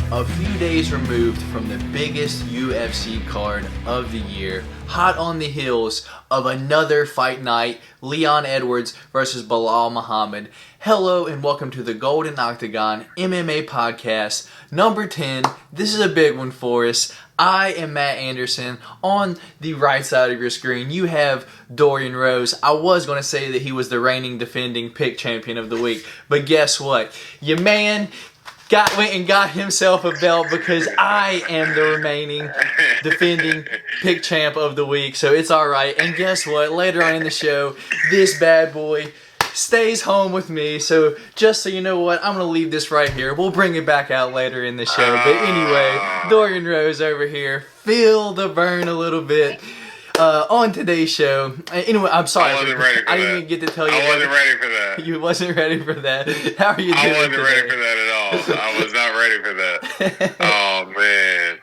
A few days removed from the biggest UFC card of the year, hot on the heels of another fight night, Leon Edwards versus Belal Muhammad. Hello and welcome to the Golden Octagon MMA Podcast, number 10. This is a big one for us. I am Matt Anderson. On the right side of your screen, you have Dorian Rose. I was going to say that he was the reigning defending pick champion of the week, but guess what? Your man went and got himself a belt because I am the remaining defending pick champ of the week, so it's alright. And guess what? Later on in the show, this bad boy stays home with me, so just so you know what, I'm going to leave this right here. We'll bring it back out later in the show. But anyway, Dorian Rose over here. Feel the burn a little bit. On today's show, anyway, I'm sorry. I wasn't ready for that. I didn't even get to tell you. I wasn't ready for that. You wasn't ready for that. How are you doing? I wasn't today? ready for that at all. I was not ready for that. Oh man,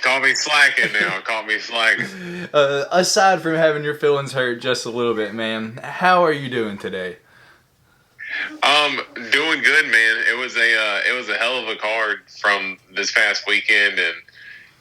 caught me slacking now. Caught me slacking. Aside from having your feelings hurt just a little bit, man, how are you doing today? Doing good, man. It was a hell of a card from this past weekend,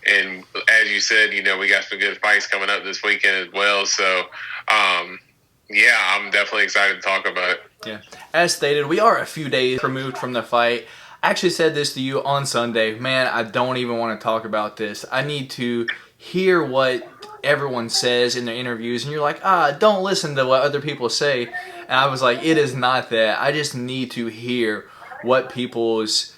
and as you said, you know, we got some good fights coming up this weekend as well. So, yeah, I'm definitely excited to talk about it. Yeah. As stated, we are a few days removed from the fight. I actually said this to you on Sunday. Man, I don't even want to talk about this. I need to hear what everyone says in their interviews. And you're like, don't listen to what other people say. And I was like, it is not that. I just need to hear what people's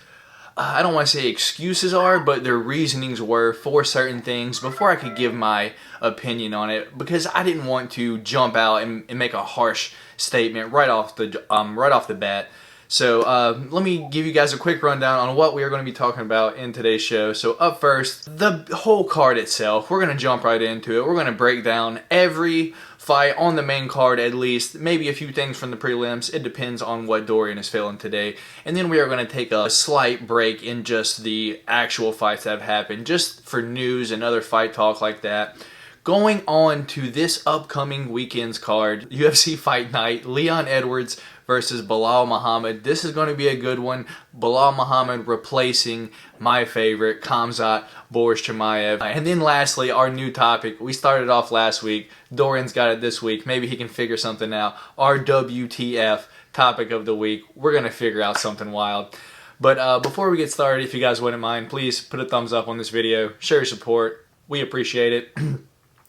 I don't want to say excuses are, but their reasonings were for certain things before I could give my opinion on it, because I didn't want to jump out and make a harsh statement right off the bat. So let me give you guys a quick rundown on what we are going to be talking about in today's show. So up first, the whole card itself. We're going to jump right into it. We're going to break down every fight on the main card, at least maybe a few things from the prelims. It depends on what Dorian is feeling today. And then we are going to take a slight break in just the actual fights that have happened, just for news and other fight talk like that. Going on to this upcoming weekend's card, UFC Fight Night, Leon Edwards versus Belal Muhammad. This is going to be a good one. Belal Muhammad replacing my favorite, Khamzat Chimaev. And then lastly, our new topic. We started off last week. Dorian's got it this week. Maybe he can figure something out. Our WTF topic of the week. We're going to figure out something wild. But before we get started, if you guys wouldn't mind, please put a thumbs up on this video. Share your support. We appreciate it.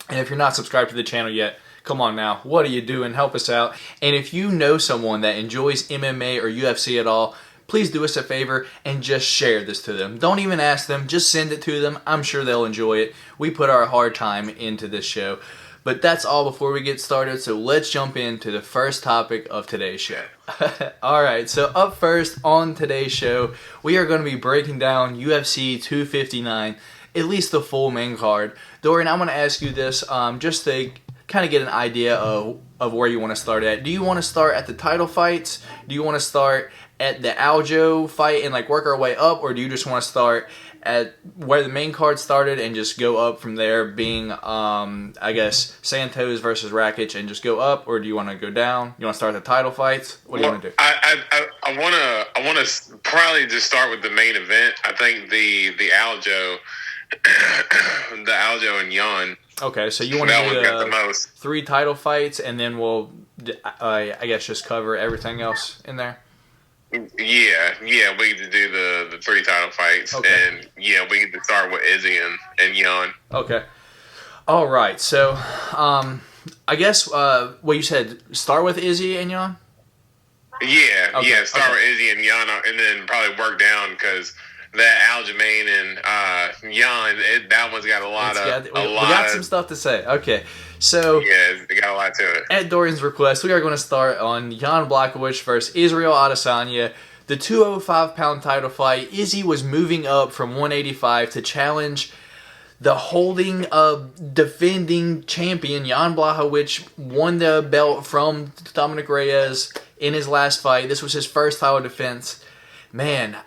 And if you're not subscribed to the channel yet, come on now. What are you doing? Help us out. And if you know someone that enjoys MMA or UFC at all, please do us a favor and just share this to them. Don't even ask them. Just send it to them. I'm sure they'll enjoy it. We put our hard time into this show. But that's all before we get started. So let's jump into the first topic of today's show. Alright, so up first on today's show, we are going to be breaking down UFC 259, at least the full main card. Dorian, I'm going to ask you this just to kind of get an idea of where you want to start at. Do you want to start at the title fights? Do you want to start at the Aljo fight and like work our way up? Or do you just want to start at where the main card started and just go up from there, being, I guess, Santos versus Rakic, and just go up? Or do you want to go down? You want to start the title fights? What do you want to do? I want to probably just start with the main event. I think the Aljo and Jan. Okay, so you want to do the 3 title fights, and then we'll, I guess, just cover everything else in there? Yeah, we get to do the 3 title fights, okay. And yeah, we get to start with Izzy and Jan. Okay. All right, so I guess what you said, start with Izzy and Jan? Yeah, start with Izzy and Jan, and then probably work down, because that Aljamain and Jan, that one's got a lot. We got some stuff to say. Okay, so yeah, they got a lot to it. At Dorian's request, we are going to start on Jan Blachowicz versus Israel Adesanya, the 205-pound title fight. Izzy was moving up from 185 to challenge the defending champion. Jan Blachowicz won the belt from Dominic Reyes in his last fight. This was his first title defense. Man,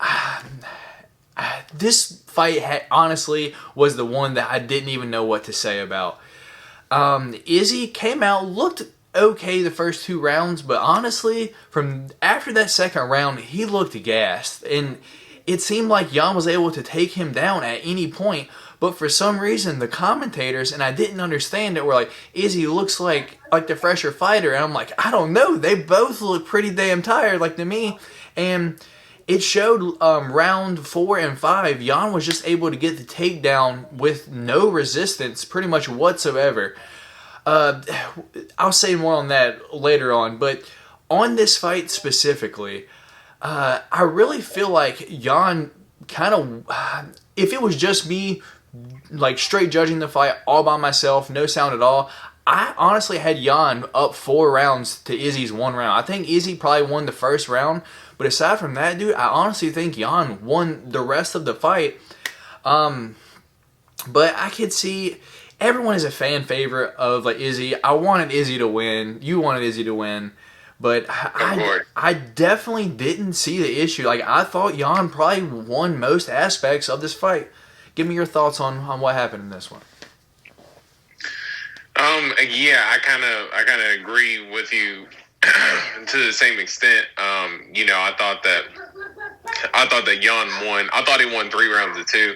this fight honestly was the one that I didn't even know what to say about. Izzy came out, looked okay the first 2 rounds, but honestly, from after that second round, he looked gassed. And it seemed like Jan was able to take him down at any point. But for some reason, the commentators, and I didn't understand it, were like, Izzy looks like the fresher fighter. And I'm like, I don't know. They both look pretty damn tired, like to me. And it showed round 4 and 5, Jan was just able to get the takedown with no resistance pretty much whatsoever. I'll say more on that later on. But on this fight specifically, I really feel like Jan kind of, if it was just me, like straight judging the fight all by myself, no sound at all, I honestly had Jan up 4 rounds to Izzy's 1 round. I think Izzy probably won the first round, but aside from that, dude, I honestly think Jan won the rest of the fight. But I could see everyone is a fan favorite of Izzy. I wanted Izzy to win. You wanted Izzy to win. But I definitely didn't see the issue. Like, I thought Jan probably won most aspects of this fight. Give me your thoughts on what happened in this one. Yeah, I kind of agree with you to the same extent. I thought that Jan won. I thought he won 3 rounds to 2.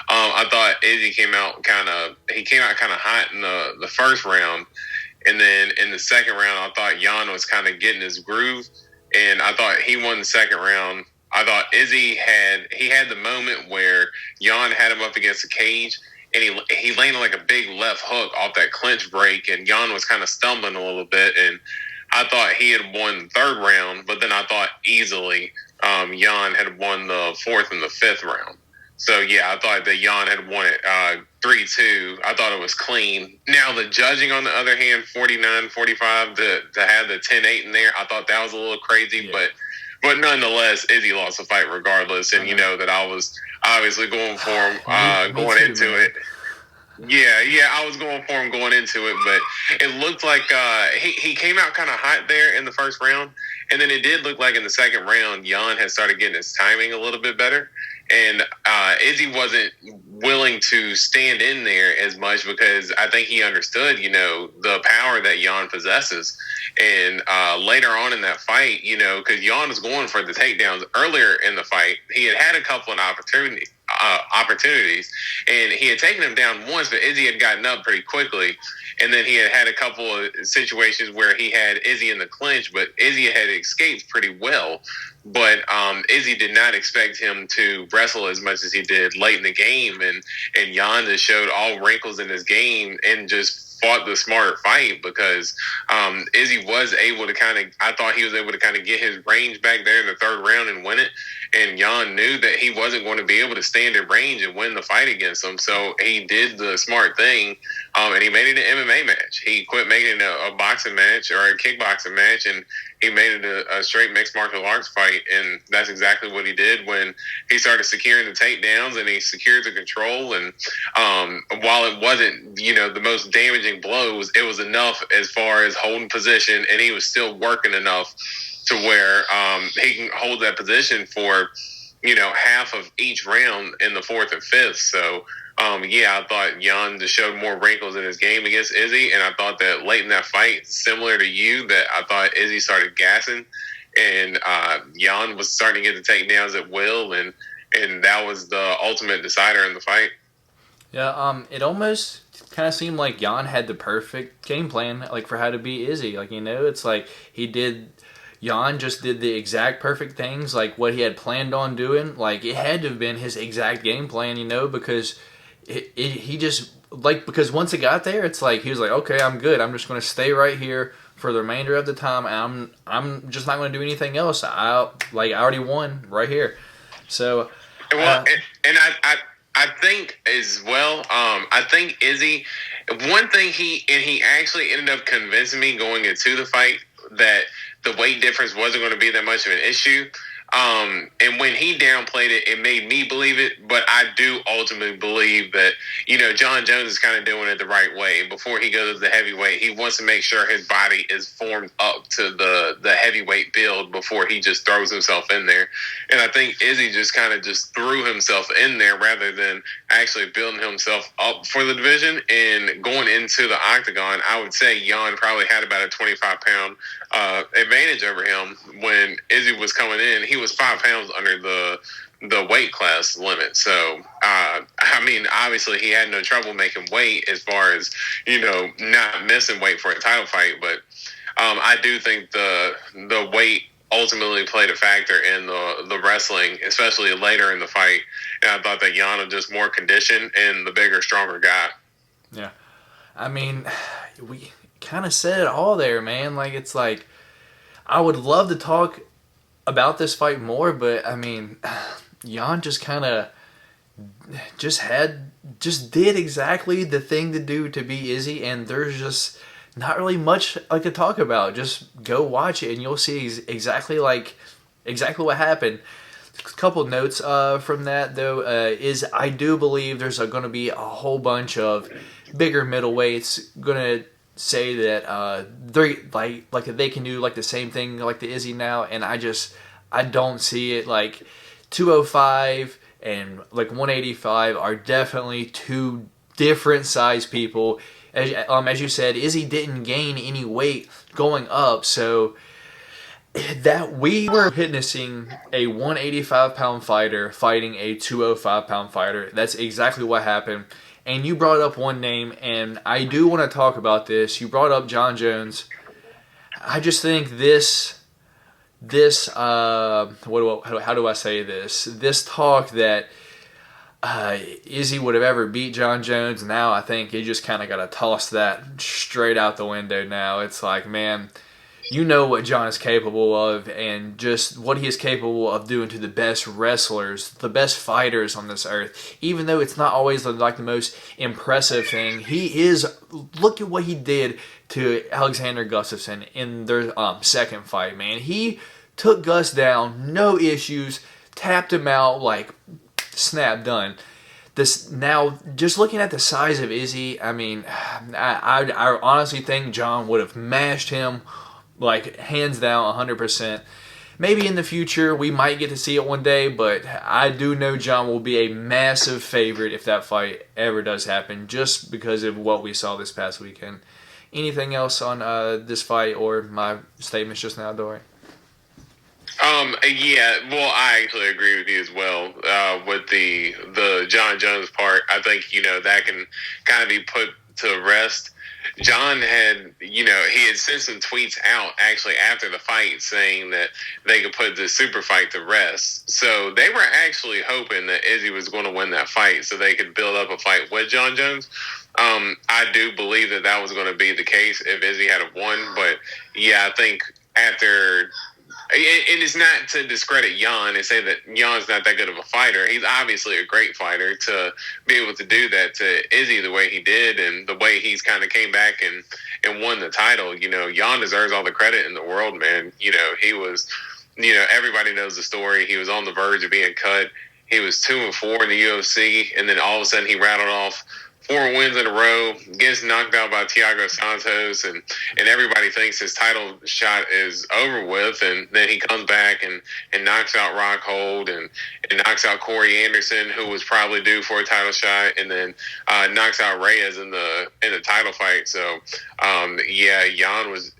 I thought Izzy came out kind of hot in the first round, and then in the second round, I thought Jan was kind of getting his groove, and I thought he won the second round. I thought Izzy had the moment where Jan had him up against the cage, and he landed like a big left hook off that clinch break, and Jan was kind of stumbling a little bit, and I thought he had won the third round, but then I thought easily Jan had won the fourth and the fifth round. So, yeah, I thought that Jan had won it 3-2. I thought it was clean. Now, the judging, on the other hand, 49-45, to have the 10-8 in there, I thought that was a little crazy, Yeah. But nonetheless, Izzy lost the fight regardless, and you know that I was obviously going for him going into it. Yeah, I was going for him going into it, but it looked like he came out kind of hot there in the first round, and then it did look like in the second round, Jan had started getting his timing a little bit better, and Izzy wasn't willing to stand in there as much because I think he understood, the power that Jan possesses. And later on in that fight, because Jan was going for the takedowns earlier in the fight, he had a couple of opportunities, and he had taken him down once, but Izzy had gotten up pretty quickly. And then he had a couple of situations where he had Izzy in the clinch, but Izzy had escaped pretty well. But Izzy did not expect him to wrestle as much as he did late in the game, and Jan just showed all wrinkles in his game and just fought the smarter fight because Izzy was able to I thought he was able to kind of get his range back there in the third round and win it. And Jan knew that he wasn't going to be able to stand in range and win the fight against him. So he did the smart thing, and he made it an MMA match. He quit making it a boxing match or a kickboxing match, and he made it a straight mixed martial arts fight. And that's exactly what he did when he started securing the takedowns and he secured the control. And while it wasn't, the most damaging blows, it was enough as far as holding position, and he was still working enough to where he can hold that position for, half of each round in the fourth and fifth. So, I thought Jan just showed more wrinkles in his game against Izzy, and I thought that late in that fight, similar to you, that I thought Izzy started gassing, and Jan was starting to get the takedowns at will, and that was the ultimate decider in the fight. Yeah, it almost kind of seemed like Jan had the perfect game plan, for how to beat Izzy. It's like Jan just did the exact perfect things, what he had planned on doing. It had to have been his exact game plan, because he just, because once it got there, it's he was like, okay, I'm good. I'm just going to stay right here for the remainder of the time. And I'm just not going to do anything else. I already won right here. So, and I think as well, I think Izzy, one thing he actually ended up convincing me going into the fight that the weight difference wasn't going to be that much of an issue. And when he downplayed it, it made me believe it. But I do ultimately believe that, John Jones is kind of doing it the right way. Before he goes to the heavyweight, he wants to make sure his body is formed up to the heavyweight build before he just throws himself in there. And I think Izzy just kind of just threw himself in there rather than actually building himself up for the division. And going into the octagon, I would say Jan probably had about a 25-pound advantage over him. When Izzy was coming in, he was 5 pounds under the weight class limit. So, I mean, obviously he had no trouble making weight as far as, not missing weight for a title fight. But I do think the weight ultimately played a factor in the wrestling, especially later in the fight. And I thought that Jan was just more conditioned and the bigger, stronger guy. Yeah. I mean, we kind of said it all there, man. Like, it's like, I would love to talk about this fight more, but I mean, Jan just kind of just did exactly the thing to do to beat Izzy, and there's just not really much like to talk about. Just go watch it, and you'll see exactly what happened. A couple notes from that though is I do believe there's going to be a whole bunch of bigger middleweights going to say that they like they can do like the same thing like the Izzy now, and I don't see it. Like 205 and like 185 are definitely two different size people. As you said, Izzy didn't gain any weight going up, so that we were witnessing a 185-pound fighter fighting a 205-pound fighter. That's exactly what happened. And you brought up one name, and I do want to talk about this. You brought up Jon Jones. I just think how do I say this? This talk that Izzy would have ever beat Jon Jones, now I think you just kind of got to toss that straight out the window now. It's like, man, you know what Jon is capable of, and just what he is capable of doing to the best wrestlers, the best fighters on this earth. Even though it's not always like the most impressive thing, look at what he did to Alexander Gustafsson in their second fight, man. He took Gus down, no issues, tapped him out, like, snap, done. Now, just looking at the size of Izzy, I mean, I honestly think Jon would have mashed him, like, hands down, 100%. Maybe in the future, we might get to see it one day, but I do know Jon will be a massive favorite if that fight ever does happen, just because of what we saw this past weekend. Anything else on this fight or my statements just now, Dory? Yeah, well, I actually agree with you as well with the Jon Jones part. I think, that can kind of be put to rest. Jon had, he had sent some tweets out actually after the fight saying that they could put the super fight to rest. So they were actually hoping that Izzy was going to win that fight so they could build up a fight with Jon Jones. I do believe that was going to be the case if Izzy had won. But, yeah, I think after... And it's not to discredit Jan and say that Jan's not that good of a fighter. He's obviously a great fighter to be able to do that to Izzy the way he did and the way he's kind of came back and won the title. Jan deserves all the credit in the world, man. He was, everybody knows the story. He was on the verge of being cut. He was 2-4 in the UFC, and then all of a sudden he rattled off 4 wins in a row, gets knocked out by Thiago Santos, and everybody thinks his title shot is over with, and then he comes back and knocks out Rockhold and knocks out Corey Anderson, who was probably due for a title shot, and then knocks out Reyes in the title fight. So, yeah, Jan was,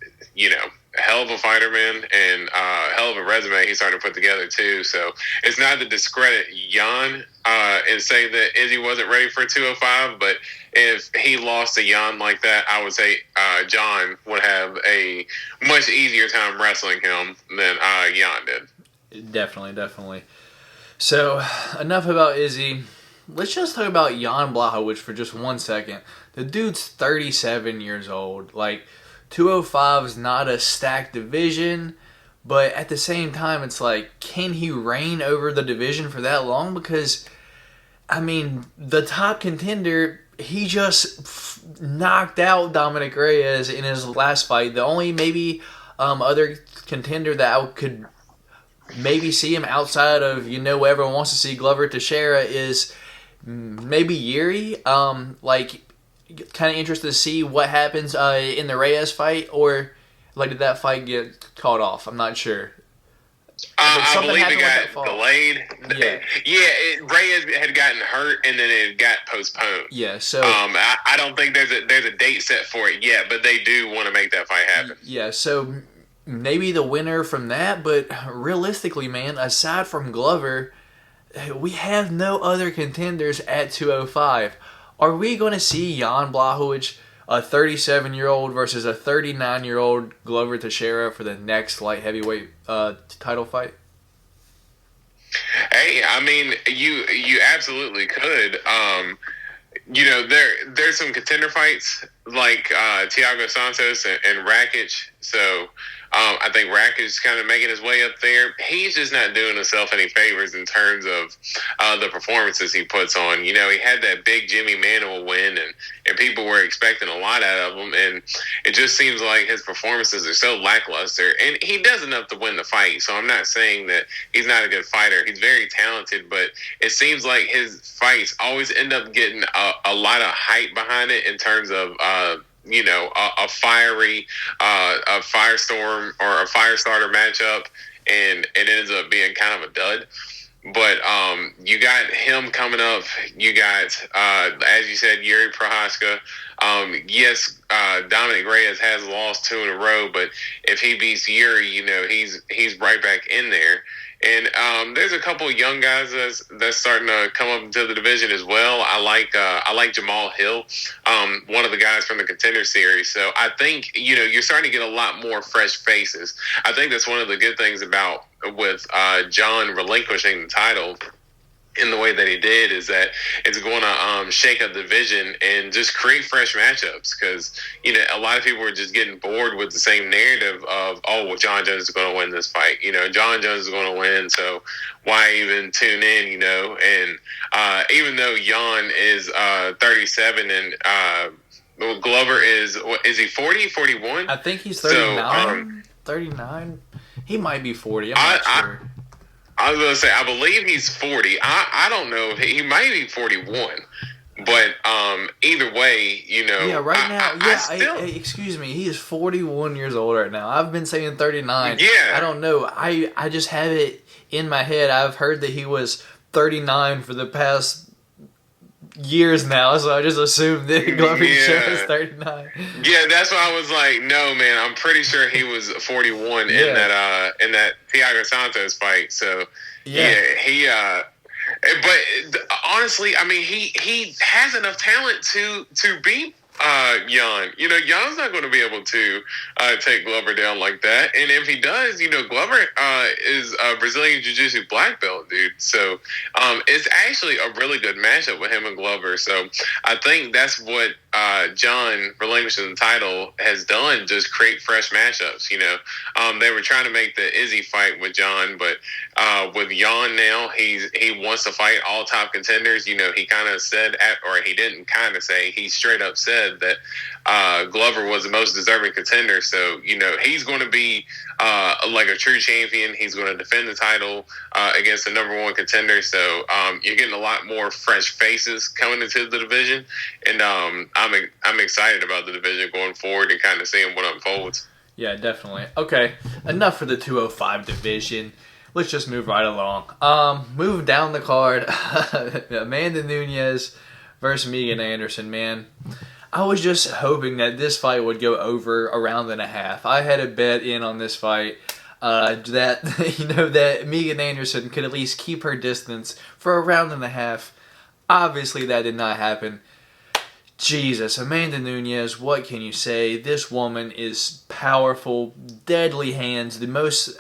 a hell of a fighter, man, and a hell of a resume he started to put together, too. So it's not to discredit Jan and say that Izzy wasn't ready for 205, but if he lost to Jan like that, I would say Jon would have a much easier time wrestling him than Jan did. Definitely. So, enough about Izzy. Let's just talk about Jan Blachowicz for just 1 second. The dude's 37 years old. Like, 205 is not a stacked division, but at the same time, it's like, can he reign over the division for that long? Because, I mean, the top contender, he just knocked out Dominic Reyes in his last fight. The only maybe other contender that I could maybe see him outside of, what everyone wants to see, Glover Teixeira, is maybe Yuri. Kind of interested to see what happens in the Reyes fight, or did that fight get called off? I'm not sure. I believe it got delayed. Yeah, Reyes had gotten hurt, and then it got postponed. Yeah, so I don't think there's a date set for it yet, but they do want to make that fight happen. Yeah, so maybe the winner from that, but realistically, man, aside from Glover, we have no other contenders at 205. Are we going to see Jan Blachowicz, a 37-year-old versus a 39-year-old Glover Teixeira for the next light heavyweight title fight? Hey, I mean, you absolutely could. There's some contender fights like Thiago Santos and Rakic. So I think Rakic is kind of making his way up there. He's just not doing himself any favors in terms of the performances he puts on. You know, he had that big Jimmy Manuel win, and people were expecting a lot out of him. And it just seems like his performances are so lackluster. And he does enough to win the fight. So I'm not saying that he's not a good fighter. He's very talented, but it seems like his fights always end up getting a lot of hype behind it in terms of a fiery, a firestorm or a fire starter matchup, and it ends up being kind of a dud. But you got him coming up. You got, as you said, Yuri Prohaska. Yes, Dominic Reyes has lost 2 in a row, but if he beats Yuri, he's right back in there. And there's a couple of young guys that's starting to come up into the division as well. I like Jamal Hill, one of the guys from the Contender Series. So I think you're starting to get a lot more fresh faces. I think that's one of the good things about with John relinquishing the title in the way that he did, is that it's going to shake up the division and just create fresh matchups, because a lot of people are just getting bored with the same narrative of, oh, well, John Jones is going to win this fight. John Jones is going to win, so why even tune in? And even though Jan is 37 and Glover is he 40, 41? I think he's 39. 39. He might be 40. I'm not sure. I was going to say, I believe he's 40. I don't know. He might be 41. But either way, Yeah, right now, excuse me, he is 41 years old right now. I've been saying 39. Yeah. I don't know. I just have it in my head. I've heard that he was 39 for the past years now, so I just assumed that Glover was 39. Yeah, that's why I was like, no, man, I'm pretty sure he was 41 in that Thiago Santos fight. So he but honestly, I mean, he has enough talent to beat Jan. Jan's not going to be able to take Glover down like that. And if he does, Glover is a Brazilian Jiu-Jitsu black belt, dude. So it's actually a really good matchup with him and Glover. So I think that's what John relinquishing the title has done, just create fresh matchups. They were trying to make the Izzy fight with John, but with Jan now, he wants to fight all top contenders. He kind of said, or he didn't kind of say, he straight up said that Glover was the most deserving contender. So he's going to be like a true champion. He's going to defend the title against the number one contender. So you're getting a lot more fresh faces coming into the division, and I'm excited about the division going forward and kind of seeing what unfolds. Yeah, definitely. Okay, enough for the 205 division. Let's just move right along. Move down the card. Amanda Nunes versus Megan Anderson, man. I was just hoping that this fight would go over a round and a half. I had a bet in on this fight that that Megan Anderson could at least keep her distance for a round and a half. Obviously, that did not happen. Jesus, Amanda Nunes, what can you say? This woman is powerful, deadly hands, the most,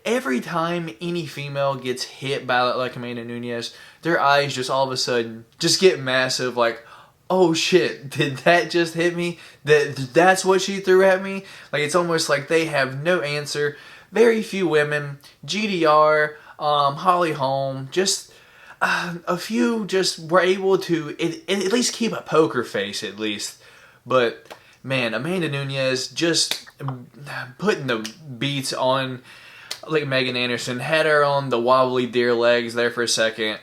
every time any female gets hit by like Amanda Nunes, their eyes just all of a sudden just get massive, like, oh shit, did that just hit me? That's what she threw at me? Like, it's almost like they have no answer. Very few women, GDR, Holly Holm, just a few just were able to at least keep a poker face at least. But man, Amanda Nunes just putting the beats on like Megan Anderson, had her on the wobbly deer legs there for a second.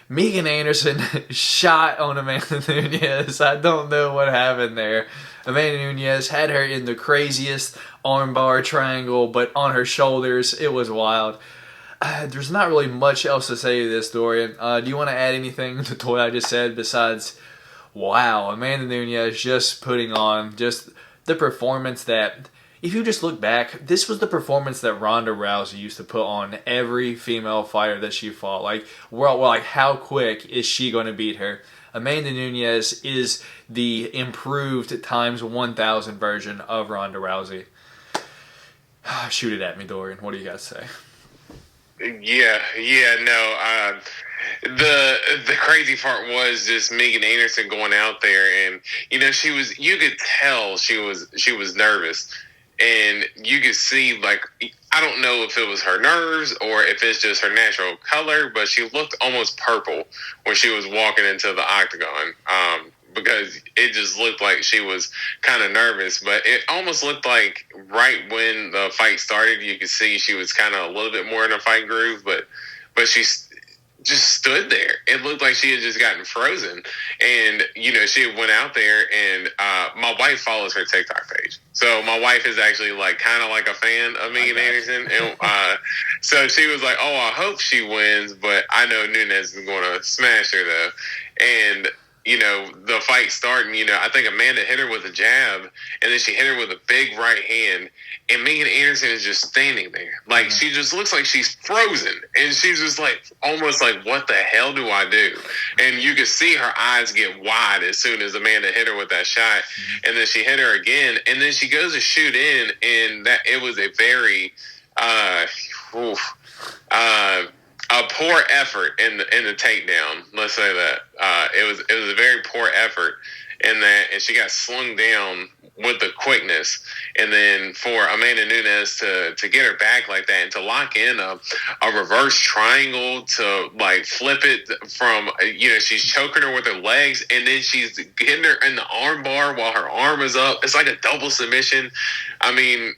Megan Anderson shot on Amanda Nunes. I don't know what happened there. Amanda Nunes had her in the craziest armbar triangle, but on her shoulders. It was wild. There's not really much else to say to this, Dorian. Do you want to add anything to what I just said besides, wow, Amanda Nunes just putting on just the performance that if you just look back, this was the performance that Ronda Rousey used to put on every female fighter that she fought. Like, well, like how quick is she going to beat her? Amanda Nunes is the improved times 1,000 version of Ronda Rousey. Shoot it at me, Dorian. What do you guys say? No. The crazy part was just Megan Anderson going out there, and you could tell she was nervous, and you could see, like, I don't know if it was her nerves or if it's just her natural color, but she looked almost purple when she was walking into the octagon. Because it just looked like she was kind of nervous, but it almost looked like right when the fight started, you could see she was kind of a little bit more in a fight groove, but she just stood there. It looked like she had just gotten frozen. And, she went out there, and my wife follows her TikTok page. So my wife is actually kind of like a fan of Megan Anderson. And so she was like, oh, I hope she wins, but I know Nunes is going to smash her, though. And the fight starting, I think Amanda hit her with a jab, and then she hit her with a big right hand, and Megan Anderson is just standing there. Like, she just looks like she's frozen, and she's just almost like, what the hell do I do? And you could see her eyes get wide as soon as Amanda hit her with that shot, and then she hit her again, and then she goes to shoot in, and that it was a very, a poor effort in the takedown. Let's say that it was a very poor effort in that, and she got slung down with the quickness, and then for Amanda Nunes to get her back like that and to lock in a reverse triangle to flip it from she's choking her with her legs, and then she's getting her in the arm bar while her arm is up. It's like a double submission. I mean,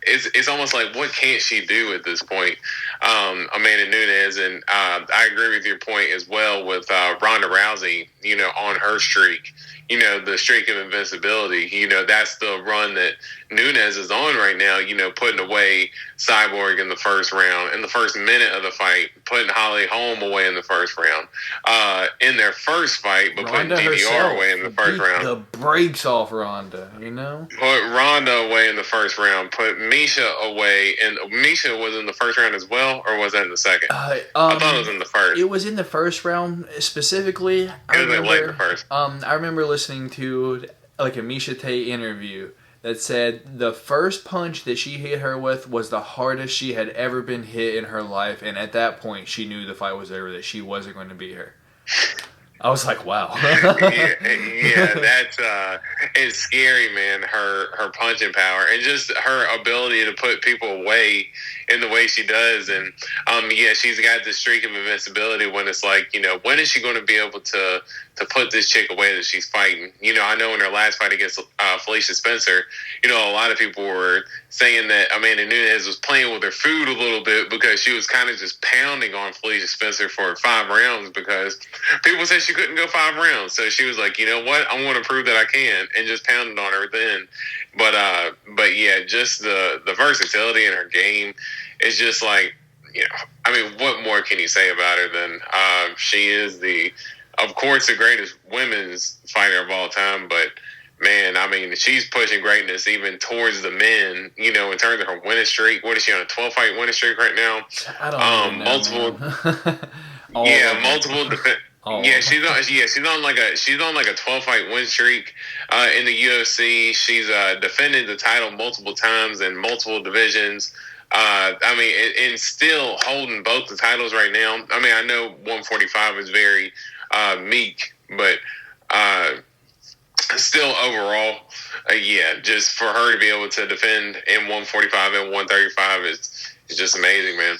it's almost like, what can't she do at this point, Amanda Nunes? And I agree with your point as well with Ronda Rousey, on her streak. The streak of invincibility, that's the run that Nunes is on right now, putting away Cyborg in the first round, in the first minute of the fight, putting Holly Holm away in the first round, in their first fight, but Ronda putting DDR away in the first round. The brakes off Ronda, Put Ronda away in the first round, put Misha away, and Misha was in the first round as well, or was that in the second? I thought it was in the first. It was in the first round, specifically. I remember listening to a Misha Tate interview that said the first punch that she hit her with was the hardest she had ever been hit in her life, and at that point she knew the fight was over, that she wasn't going to beat her. I was like, wow. That's it's scary, man. Her punching power and just her ability to put people away in the way she does, and she's got this streak of invincibility. When it's like, when is she going to be able to put this chick away that she's fighting? I know in her last fight against Felicia Spencer, a lot of people were saying that Amanda Nunes was playing with her food a little bit because she was kind of just pounding on Felicia Spencer for 5 rounds because people said she couldn't go 5 rounds. So she was like, you know what? I'm going to prove that I can, and just pounded on her then. But yeah, just the versatility in her game is just like, what more can you say about her than she is of course, the greatest women's fighter of all time, but man, she's pushing greatness even towards the men, in terms of her winning streak. What is she on, a 12-fight winning streak right now? I don't know. Multiple. She's on like a 12-fight win streak in the UFC. She's defended the title multiple times in multiple divisions. And still holding both the titles right now. I know 145 is very meek, but still overall, just for her to be able to defend in 145 and 135 is just amazing, man.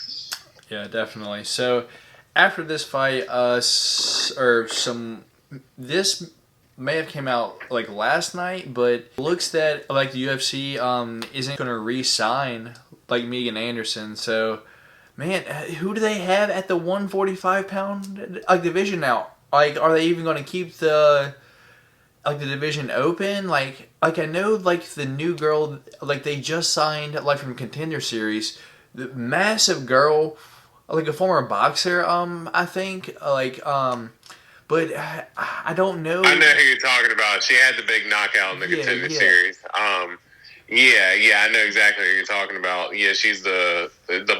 Yeah, definitely. So after this fight, this may have came out last night, but it looks that the UFC isn't going to re-sign Megan Anderson. So, man, who do they have at the 145-pound division now? Are they even going to keep the division open? I know the new girl they just signed from Contender Series, the massive girl, a former boxer, I think, but I don't know. I know who you're talking about. She had the big knockout in the Contender Series. Yeah, I know exactly what you're talking about. Yeah, she's the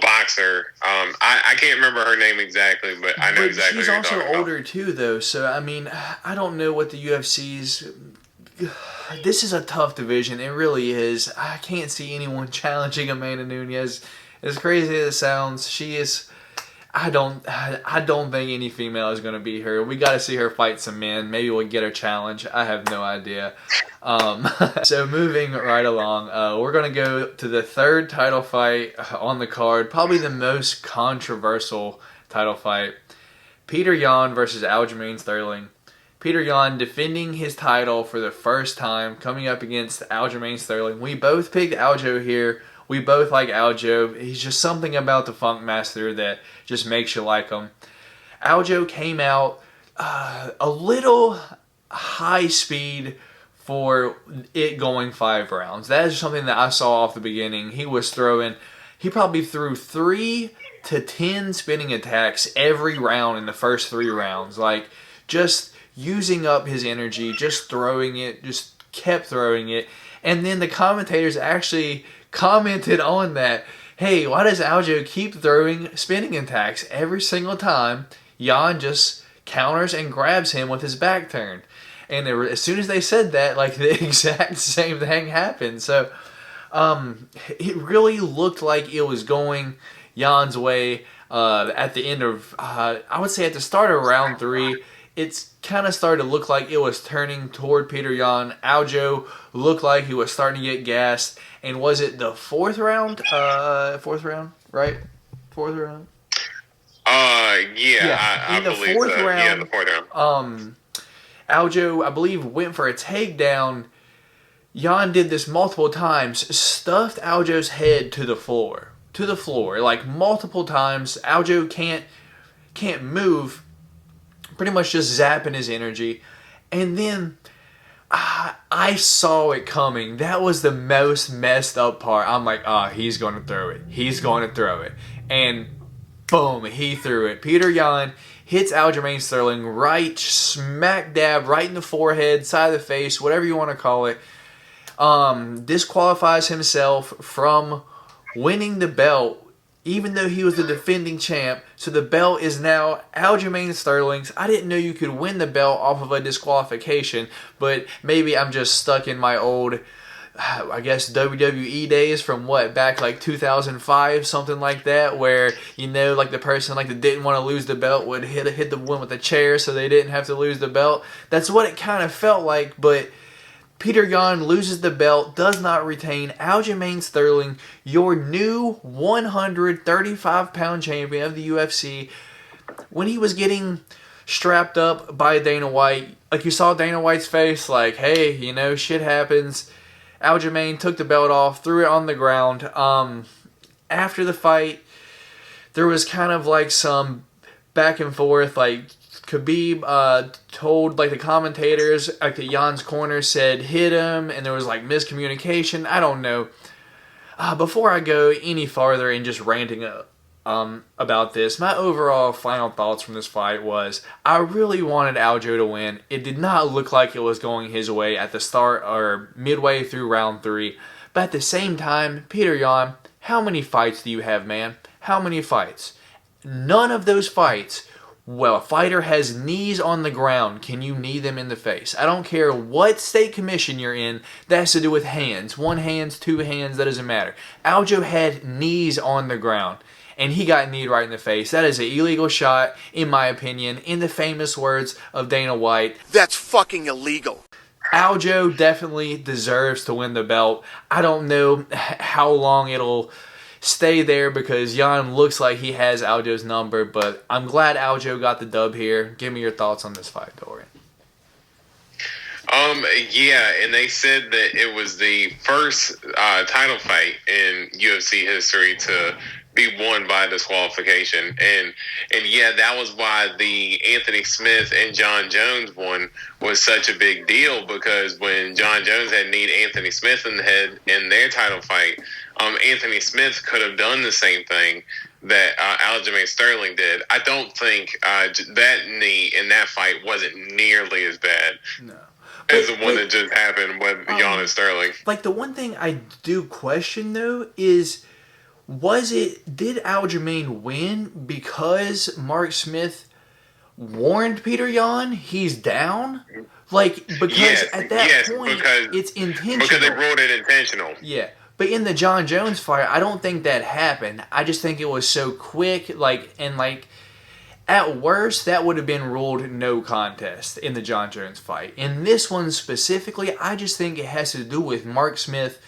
boxer. I can't remember her name exactly, but I know But exactly she's what you're also talking about. older too, though. So I mean, I don't know what the UFC's. This is a tough division. It really is. I can't see anyone challenging Amanda Nunes. As crazy as it sounds, she is. I don't think any female is going to beat her. We got to see her fight some men. Maybe we'll get her challenge. I have no idea. So moving right along, we're going to go to the third title fight on the card. Probably the most controversial title fight. Peter Yan versus Aljamain Sterling. Peter Yan defending his title for the first time, coming up against Aljamain Sterling. We both picked Aljo here. We both like Aljo. He's just something about the Funk Master that just makes you like him. Aljo came out a little high speed for it going 5 rounds. That is something that I saw off the beginning. He probably threw 3 to 10 spinning attacks every round in the first 3 rounds. Like, just using up his energy, just throwing it, just kept throwing it. And then the commentators actually commented on that. Hey, why does Aljo keep throwing spinning attacks every single time Yan just counters and grabs him with his back turned? And as soon as they said that, like, the exact same thing happened. So it really looked like it was going Jan's way at the end of, I would say at the start of round 3. It's kind of started to look like it was turning toward Peter Yan. Aljo looked like he was starting to get gassed. And was it the 4th round? 4th round, right? 4th round? Yeah. I In the believe 4th so. round, Yeah, the 4th round. Aljo, I believe, went for a takedown. Yan did this multiple times, stuffed Aljo's head to the floor. Like, multiple times. Aljo can't move, pretty much just zapping his energy. And then I saw it coming. That was the most messed up part. I'm like, he's going to throw it. He's going to throw it. And boom, he threw it. Peter Yan hits Aljamain Sterling right smack dab, right in the forehead, side of the face, whatever you want to call it. Disqualifies himself from winning the belt, even though he was the defending champ. So the belt is now Aljamain Sterling's. I didn't know you could win the belt off of a disqualification, but maybe I'm just stuck in my old, I guess, WWE days from back like 2005, something like that, where, like the person like that didn't want to lose the belt would hit the one with the chair so they didn't have to lose the belt. That's what it kind of felt like, but Peter Yan loses the belt, does not retain. Aljamain Sterling, your new 135-pound champion of the UFC. When he was getting strapped up by Dana White, like, you saw Dana White's face, like, hey, shit happens. Aljamain took the belt off, threw it on the ground. After the fight, there was kind of like some back and forth, like, Khabib told, like, the commentators, like, the Jan's corner said hit him, and there was, like, miscommunication. I don't know. Before I go any farther and just ranting about this, my overall final thoughts from this fight was I really wanted Aljo to win. It did not look like it was going his way at the start or midway through round 3. But at the same time, Peter Yan, how many fights do you have, man? How many fights? None of those fights. Well, a fighter has knees on the ground. Can you knee them in the face? I don't care what state commission you're in. That has to do with hands. 1 hand, 2 hands, that doesn't matter. Aljo had knees on the ground, and he got kneed right in the face. That is an illegal shot, in my opinion, in the famous words of Dana White. That's fucking illegal. Aljo definitely deserves to win the belt. I don't know how long it'll stay there because Yan looks like he has Aljo's number, but I'm glad Aljo got the dub here. Give me your thoughts on this fight, Dorian. Yeah, and they said that it was the first title fight in UFC history to be won by disqualification, and yeah, that was why the Anthony Smith and John Jones one was such a big deal, because when John Jones had kneed Anthony Smith in the head in their title fight, Anthony Smith could have done the same thing that Aljamain Sterling did. I don't think that knee in that fight wasn't nearly as bad. No. is the one that just happened with Jan and Sterling. Like, the one thing I do question, though, is did Aljamain win because Mark Smith warned Peter Yan he's down? Like, because at that point, it's intentional. Because they ruled it intentional. Yeah. But in the John Jones fight, I don't think that happened. I just think it was so quick, at worst, that would have been ruled no contest in the John Jones fight. In this one specifically, I just think it has to do with Mark Smith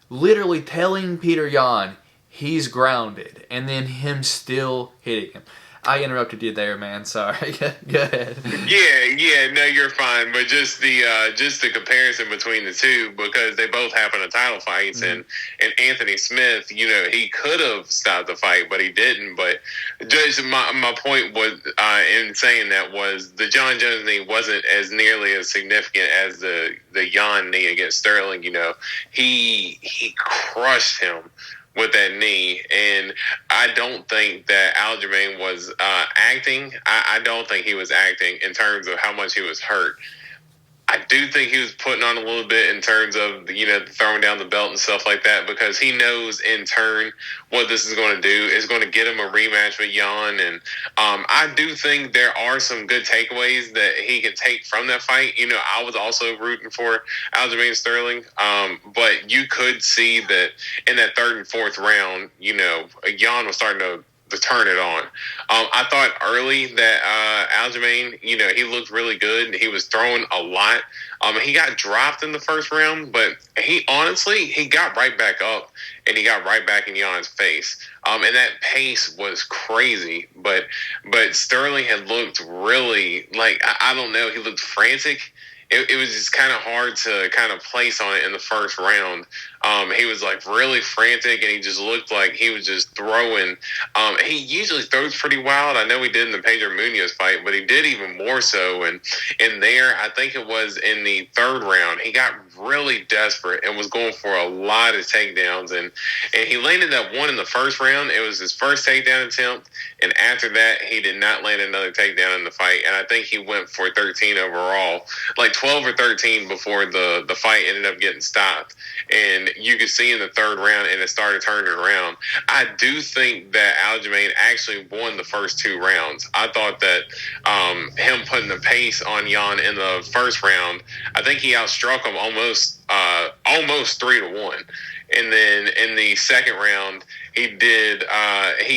literally telling Peter Yan he's grounded, and then him still hitting him. I interrupted you there, man. Sorry. Go ahead. Yeah. No, you're fine. But just the comparison between the two, because they both happen in title fights, and Anthony Smith, he could have stopped the fight, but he didn't. But just my point was in saying that was the John Jones knee wasn't as nearly as significant as the Jan knee against Sterling. He crushed him with that knee, and I don't think that Aljamain was acting. I don't think he was acting in terms of how much he was hurt. I do think he was putting on a little bit in terms of, throwing down the belt and stuff like that, because he knows in turn what this is going to do. It's going to get him a rematch with Jan. And I do think there are some good takeaways that he can take from that fight. I was also rooting for Aljamain Sterling. But you could see that in that third and fourth round, Jan was starting to turn it on. I thought early that Aljamain, he looked really good. He was throwing a lot. He got dropped in the first round, but he got right back up, and he got right back in Jan's face. And that pace was crazy. But Sterling had looked really, I don't know, he looked frantic. It was just kind of hard to kind of place on it in the first round. He was really frantic, and he just looked like he was just throwing. He usually throws pretty wild. I know he did in the Pedro Munoz fight, but he did even more so. And in there, I think it was in the third round, he got really desperate and was going for a lot of takedowns. And he landed that one in the first round. It was his first takedown attempt. And after that, he did not land another takedown in the fight. And I think he went for 13 overall, 12 or 13 before the fight ended up getting stopped. And you could see in the third round, and it started turning around. I do think that Aljamain actually won the first two rounds. I thought that him putting the pace on Jan in the first round, I think he outstruck him almost 3-1. And then in the second round, he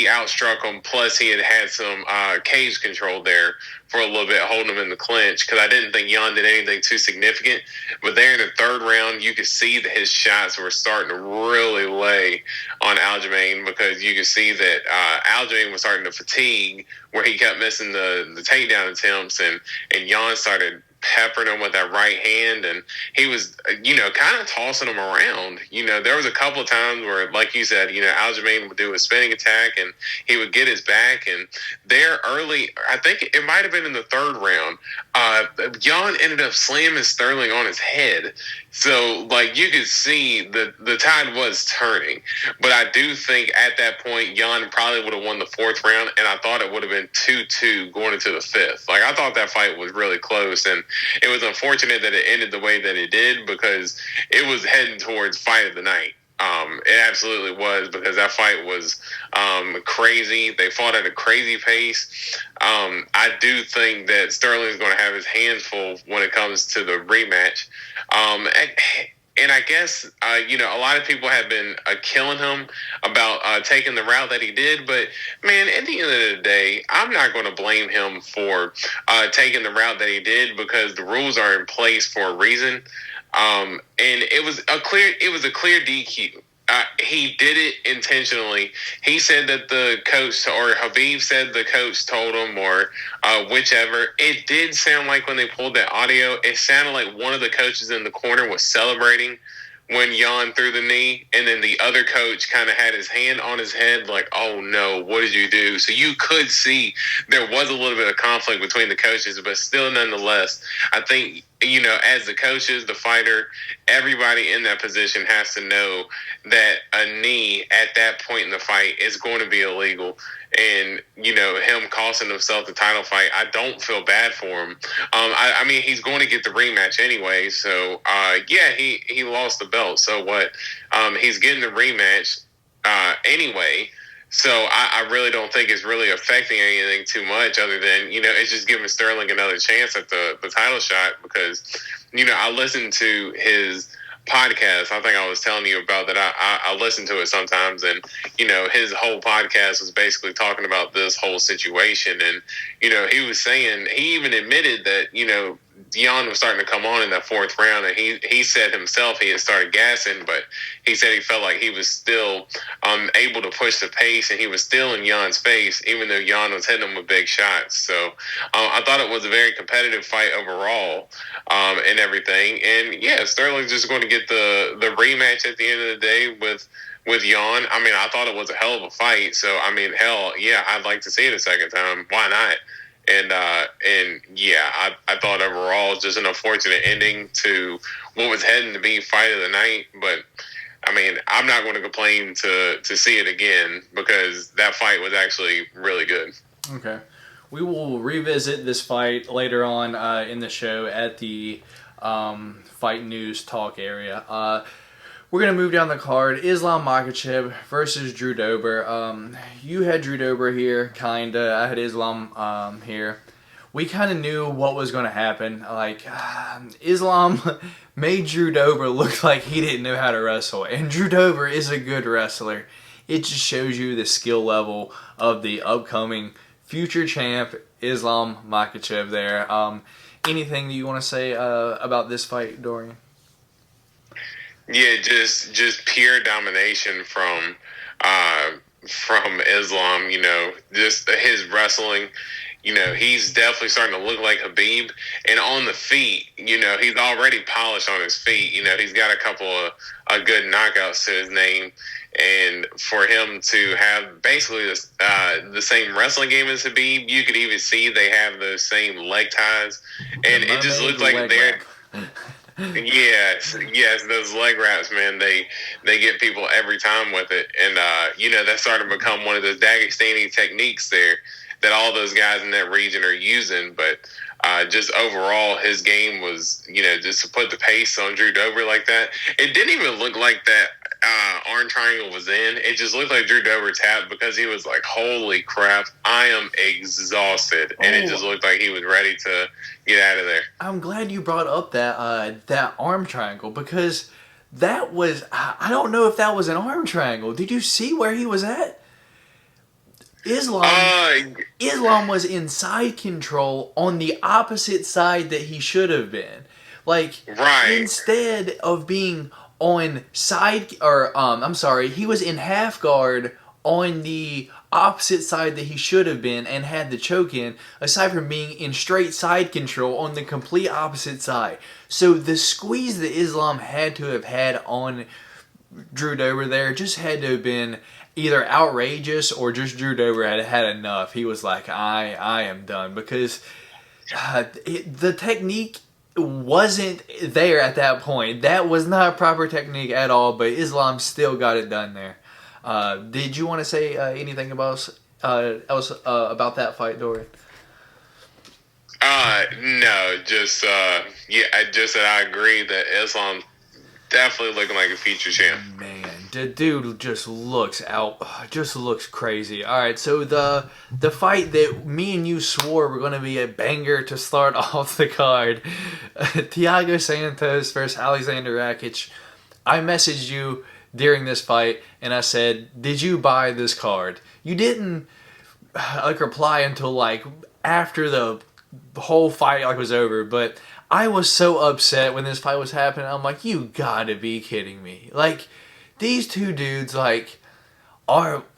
outstruck him. Plus, he had some cage control there for a little bit, holding him in the clinch, because I didn't think Jan did anything too significant. But there in the third round, you could see that his shots were starting to really lay on Aljamain, because you could see that Aljamain was starting to fatigue, where he kept missing the takedown attempts, and Jan started peppering him with that right hand, and he was, kind of tossing him around. There was a couple of times where, like you said, Aljamain would do a spinning attack, and he would get his back, and there early, I think it might have been in the third round, Jan ended up slamming Sterling on his head. So, you could see the tide was turning. But I do think at that point, Jan probably would have won the fourth round, and I thought it would have been 2-2 going into the fifth. I thought that fight was really close, and it was unfortunate that it ended the way that it did, because it was heading towards fight of the night. It absolutely was, because that fight was crazy. They fought at a crazy pace. I do think that Sterling's going to have his hands full when it comes to the rematch. And I guess, a lot of people have been killing him about taking the route that he did. But, man, at the end of the day, I'm not going to blame him for taking the route that he did, because the rules are in place for a reason. And it was a clear DQ. He did it intentionally. He said that the coach, or Habib said the coach told him, or whichever. It did sound like when they pulled that audio, it sounded like one of the coaches in the corner was celebrating when Jan threw the knee, and then the other coach kind of had his hand on his head like, oh no, what did you do? So you could see there was a little bit of conflict between the coaches, but still nonetheless, I think as the coaches, the fighter, everybody in that position has to know that a knee at that point in the fight is going to be illegal. And, him costing himself the title fight, I don't feel bad for him. I mean, he's going to get the rematch anyway. So, he lost the belt. So what? He's getting the rematch anyway. So I really don't think it's really affecting anything too much other than, it's just giving Sterling another chance at the title shot because, I listened to his podcast. I think I was telling you about that. I listen to it sometimes, and his whole podcast was basically talking about this whole situation. And he was saying, he even admitted that Jan was starting to come on in that fourth round, and he said himself he had started gassing, but he said he felt like he was still able to push the pace, and he was still in Jan's face, even though Jan was hitting him with big shots. So I thought it was a very competitive fight overall, and everything. And Sterling's just going to get the rematch at the end of the day with Jan. I mean, I thought it was a hell of a fight. So I mean, hell yeah, I'd like to see it a second time. Why not? And I thought overall just an unfortunate ending to what was heading to be fight of the night. But I mean, I'm not going to complain to see it again because that fight was actually really good. Okay. We will revisit this fight later on in the show at the Fight News Talk area. We're going to move down the card. Islam Makhachev versus Drew Dober. You had Drew Dober here, kind of. I had Islam here. We kind of knew what was going to happen. Like, Islam made Drew Dober look like he didn't know how to wrestle. And Drew Dober is a good wrestler. It just shows you the skill level of the upcoming future champ, Islam Makhachev there. Anything that you want to say about this fight, Dorian? Yeah, just pure domination from Islam. Just his wrestling. He's definitely starting to look like Habib. And on the feet, he's already polished on his feet. He's got a couple of good knockouts to his name. And for him to have basically the same wrestling game as Habib, you could even see they have the same leg ties. And it just looks like they're... Yes, those leg wraps, man, they get people every time with it. And, that's starting to become one of those Dagestani techniques there that all those guys in that region are using. But just overall, his game was, just to put the pace on Drew Dober like that. It didn't even look like that arm triangle was in. It just looked like Drew Dober tapped because he was like, holy crap, I am exhausted. And it just looked like he was ready to get out of there. I'm glad you brought up that arm triangle because that was, I don't know if that was an arm triangle. Did you see where he was at? Islam was in side control on the opposite side that he should have been. Like, right. Instead of being on side, he was in half guard on the opposite side that he should have been and had the choke in, aside from being in straight side control on the complete opposite side. So the squeeze that Islam had to have had on Drew Dober there just had to have been either outrageous or just Drew Dober had had enough. He was like, I am done, because the technique wasn't there at that point. That was not a proper technique at all, but Islam still got it done there. Did you want to say anything else about that fight, Dorian? No, just that I agree that Islam definitely looking like a future champ. Man, the dude just looks crazy. All right, so the fight that me and you swore were going to be a banger to start off the card, Thiago Santos versus Alexander Rakic. I messaged you during this fight and I said, "Did you buy this card?" You didn't reply until after the whole fight was over, but I was so upset when this fight was happening. I'm like, you gotta be kidding me. These two dudes,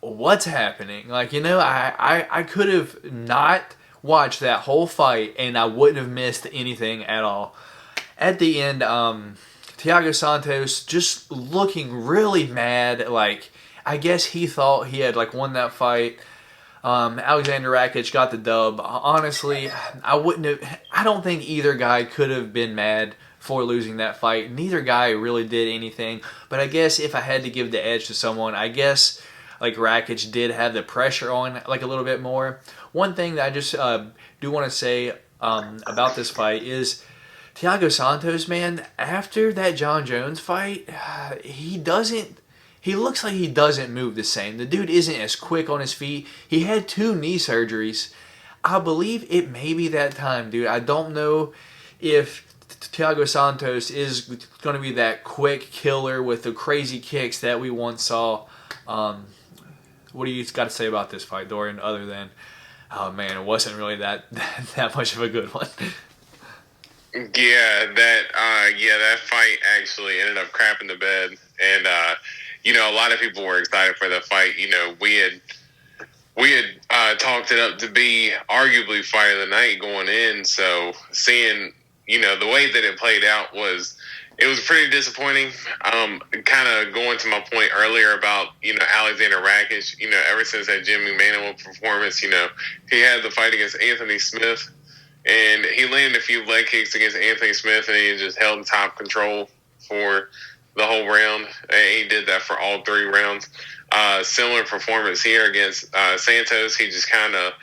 what's happening? I could have not watched that whole fight and I wouldn't have missed anything at all. At the end, Thiago Santos just looking really mad. I guess he thought he had won that fight. Alexander Rakic got the dub. Honestly, I don't think either guy could have been mad for losing that fight. Neither guy really did anything. But I guess if I had to give the edge to someone, I guess like Rakic did have the pressure on like a little bit more. One thing that I just do want to say about this fight is Thiago Santos, man, after that John Jones fight, he looks like he doesn't move the same. The dude isn't as quick on his feet. He had 2 knee surgeries. I believe it may be that time, dude. I don't know if Thiago Santos is going to be that quick killer with the crazy kicks that we once saw. What do you got to say about this fight, Dorian, other than, oh man, it wasn't really that much of a good one? Yeah, that fight actually ended up crapping the bed, and a lot of people were excited for the fight. We had talked it up to be arguably fight of the night going in. So seeing the way that it played out was pretty disappointing. Kind of going to my point earlier about Alexander Rakic. Ever since that Jimmy Manuel performance, he had the fight against Anthony Smith. And he landed a few leg kicks against Anthony Smith, and he just held top control for the whole round. And he did that for all 3 rounds. Similar performance here against Santos. He just kind of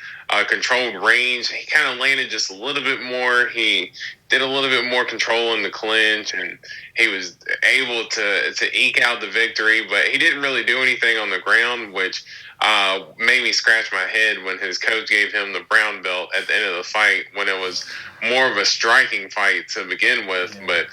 controlled range. He kind of landed just a little bit more. He did a little bit more control in the clinch, and he was able to eke out the victory. But he didn't really do anything on the ground, which made me scratch my head when his coach gave him the brown belt at the end of the fight, when it was more of a striking fight to begin with. Yeah. But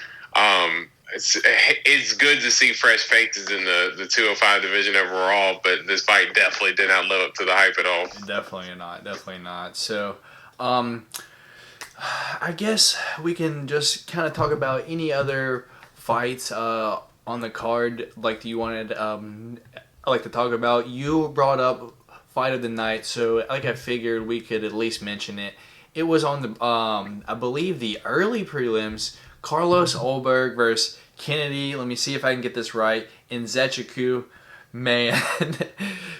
it's good to see fresh faces in the 205 division overall, but this fight definitely did not live up to the hype at all. Definitely not. So I guess we can just kind of talk about any other fights on the card like you wanted I like to talk about. You brought up fight of the night, so like I figured we could at least mention it. It was on the I believe the early prelims. Carlos Ulberg versus Kennedy. Let me see if I can get this right. In Zechiku, man,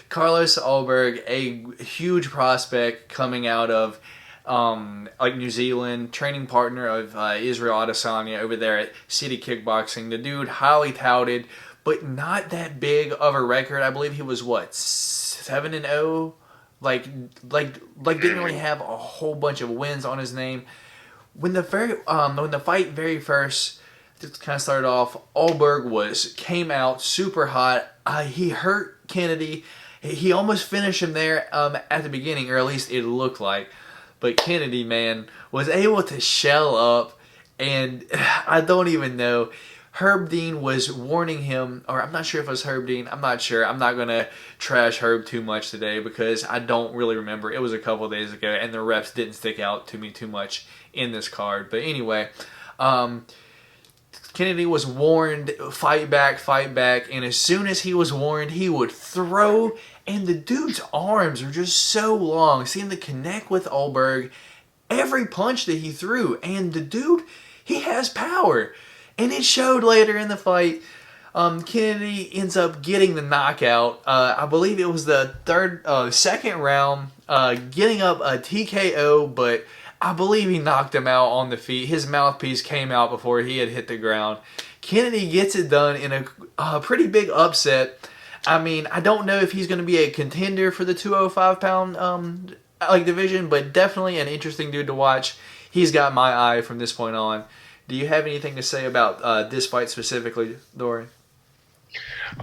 Carlos Ulberg, a huge prospect coming out of New Zealand, training partner of Israel Adesanya over there at City Kickboxing. The dude highly touted, but not that big of a record. I believe he was 7-0. Like didn't really have a whole bunch of wins on his name. When the fight very first just kind of started off, Ulberg came out super hot. He hurt Kennedy. He almost finished him there at the beginning, or at least it looked like. But Kennedy, man, was able to shell up, and I don't even know. Herb Dean was warning him, or I'm not sure if it was Herb Dean. I'm not sure. I'm not going to trash Herb too much today because I don't really remember. It was a couple of days ago, and the reps didn't stick out to me too much in this card. But anyway, Kennedy was warned, fight back, and as soon as he was warned, he would throw, and the dude's arms are just so long, seemed to connect with Ulberg every punch that he threw, and the dude, he has power. And it showed later in the fight. Kennedy ends up getting the knockout. I believe it was the second round, getting up a TKO, but I believe he knocked him out on the feet. His mouthpiece came out before he had hit the ground. Kennedy gets it done in a pretty big upset. I mean, I don't know if he's going to be a contender for the 205-pound division, but definitely an interesting dude to watch. He's got my eye from this point on. Do you have anything to say about this fight specifically, Dorian?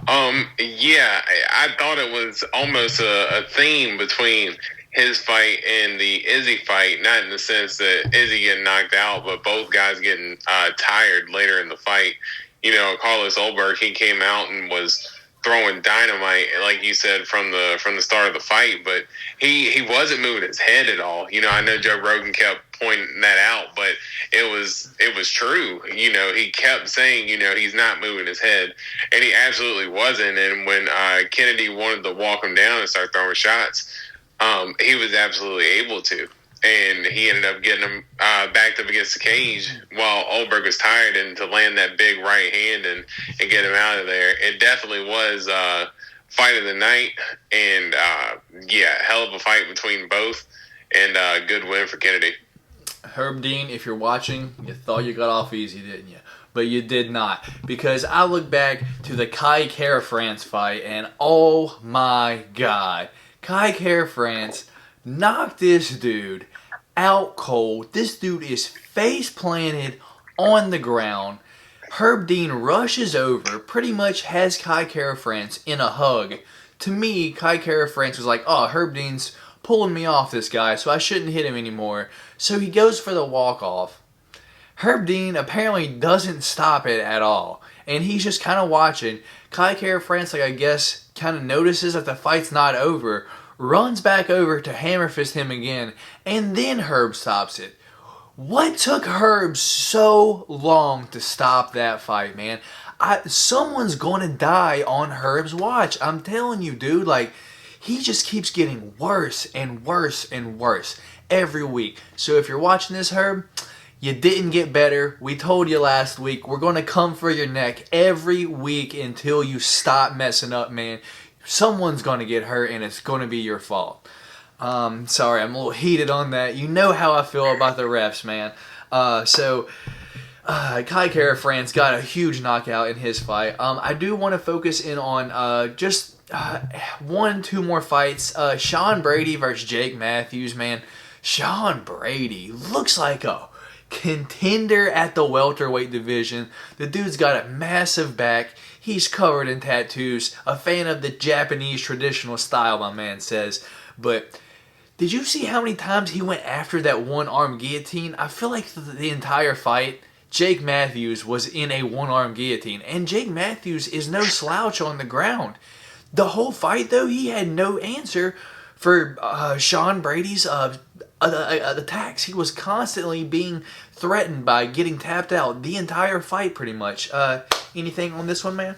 Yeah, I thought it was almost a theme between his fight and the Izzy fight, not in the sense that Izzy getting knocked out, but both guys getting tired later in the fight. Carlos Ulberg, he came out and was throwing dynamite, like you said, from the start of the fight, but he wasn't moving his head at all. I know Joe Rogan kept pointing that out, but it was true. He kept saying, he's not moving his head, and he absolutely wasn't. And when Kennedy wanted to walk him down and start throwing shots, he was absolutely able to. And he ended up getting him backed up against the cage while Ulberg was tired, and to land that big right hand and get him out of there. It definitely was fight of the night, and hell of a fight between both, and good win for Kennedy. Herb Dean, if you're watching, you thought you got off easy, didn't you? But you did not, because I look back to the Kai Kara-France fight, and oh my God, Kai Kara-France knocked this dude out cold. This dude is face planted on the ground. Herb Dean rushes over, pretty much has Kai Kara-France in a hug. To me, Kai Kara-France was like, oh, Herb Dean's pulling me off this guy, so I shouldn't hit him anymore. So he goes for the walk-off. Herb Dean apparently doesn't stop it at all. And he's just kind of watching. Kai Kara-France, I guess, kind of notices that the fight's not over, runs back over to hammer fist him again, and then Herb stops it. What took Herb so long to stop that fight, man? Someone's going to die on Herb's watch. I'm telling you, dude. Like, he just keeps getting worse and worse and worse every week. So if you're watching this, Herb, you didn't get better. We told you last week, we're going to come for your neck every week until you stop messing up, man. Someone's going to get hurt, and it's going to be your fault. Sorry, I'm a little heated on that. You know how I feel about the refs, man. Kai Kara-France got a huge knockout in his fight. I do want to focus in on just 1-2 more fights. Sean Brady versus Jake Matthews, man. Sean Brady looks like a contender at the welterweight division. The dude's got a massive back. He's covered in tattoos. A fan of the Japanese traditional style, my man says. But did you see how many times he went after that one-arm guillotine? I feel like the entire fight, Jake Matthews was in a one-arm guillotine. And Jake Matthews is no slouch on the ground. The whole fight, though, he had no answer for Sean Brady's attacks. He was constantly being threatened by getting tapped out the entire fight, pretty much. Anything on this one, man?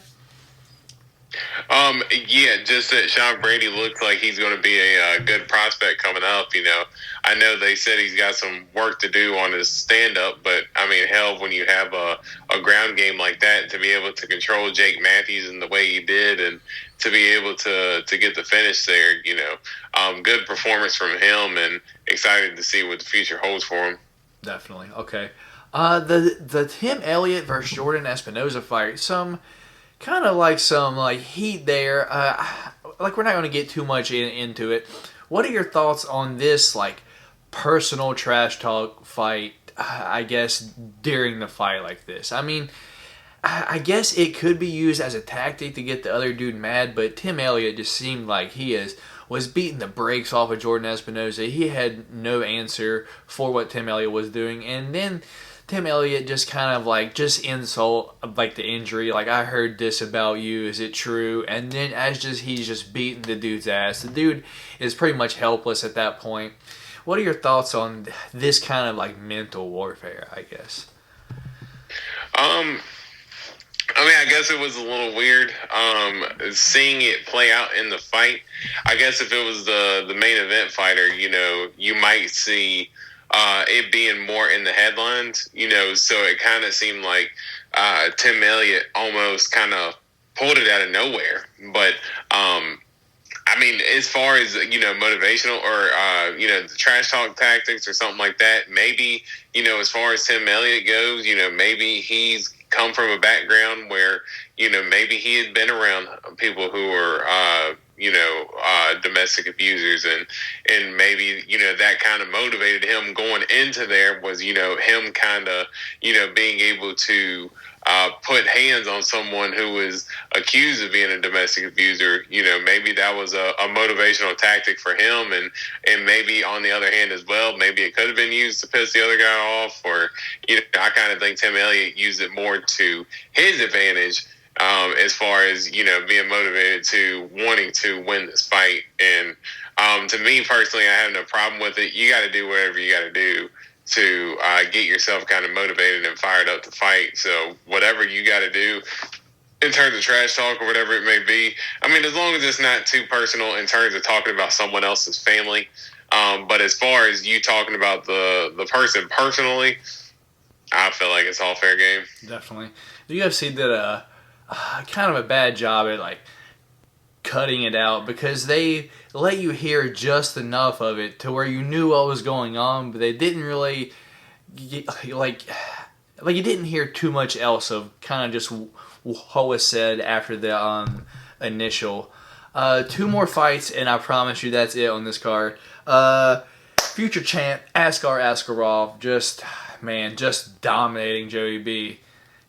Just that Sean Brady looks like he's going to be a good prospect coming up. You know, I know they said he's got some work to do on his stand-up, but I mean, hell, when you have a ground game like that, to be able to control Jake Matthews in the way he did, and to be able to get the finish there, you know, good performance from him, and excited to see what the future holds for him. Definitely. Okay. The Tim Elliott versus Jordan Espinoza fight, some heat there. We're not going to get too much into it. What are your thoughts on this, personal trash talk fight, I guess, during the fight like this? I mean, I guess it could be used as a tactic to get the other dude mad, but Tim Elliott just seemed like was beating the brakes off of Jordan Espinoza. He had no answer for what Tim Elliott was doing, and then Tim Elliott just kind of just insult the injury. I heard this about you. Is it true? And then he's just beating the dude's ass. The dude is pretty much helpless at that point. What are your thoughts on this kind of mental warfare, I guess? I guess it was a little weird seeing it play out in the fight. I guess if it was the main event fighter, you know, you might see it being more in the headlines, you know, so it kind of seemed like Tim Elliott almost kind of pulled it out of nowhere. But, I mean, as far as, you know, motivational or, you know, the trash talk tactics or something like that, maybe, you know, as far as Tim Elliott goes, you know, maybe he's come from a background where, you know, maybe he had been around people who were, domestic abusers, and maybe, you know, that kind of motivated him going into there was, you know, him kind of, you know, being able to put hands on someone who was accused of being a domestic abuser. You know, maybe that was a motivational tactic for him, and maybe on the other hand as well, maybe it could have been used to piss the other guy off, or, you know, I kind of think Tim Elliott used it more to his advantage, as far as, you know, being motivated to wanting to win this fight. And to me personally, I have no problem with it. You got to do whatever you got to do to get yourself kind of motivated and fired up to fight. So whatever you got to do in terms of trash talk or whatever it may be, I mean, as long as it's not too personal in terms of talking about someone else's family. But as far as you talking about the person personally, I feel like it's all fair game. Definitely. The UFC did kind of a bad job at cutting it out because they let you hear just enough of it to where you knew what was going on, but they didn't really like you didn't hear too much else of kind of just what was said after the initial. 2 more fights, and I promise you that's it on this card. Future champ Askar Askarov, just dominating Joey B.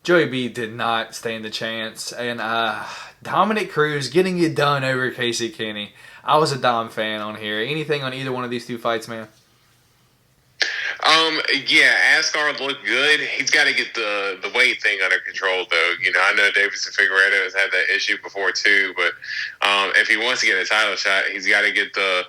Joey B did not stand a chance, and Dominic Cruz getting it done over Casey Kenny. I was a Dom fan on here. Anything on either one of these 2 fights, man? Yeah, Askar looked good. He's got to get the weight thing under control, though. I know Davidson Figueiredo has had that issue before too, but if he wants to get a title shot, he's got to get the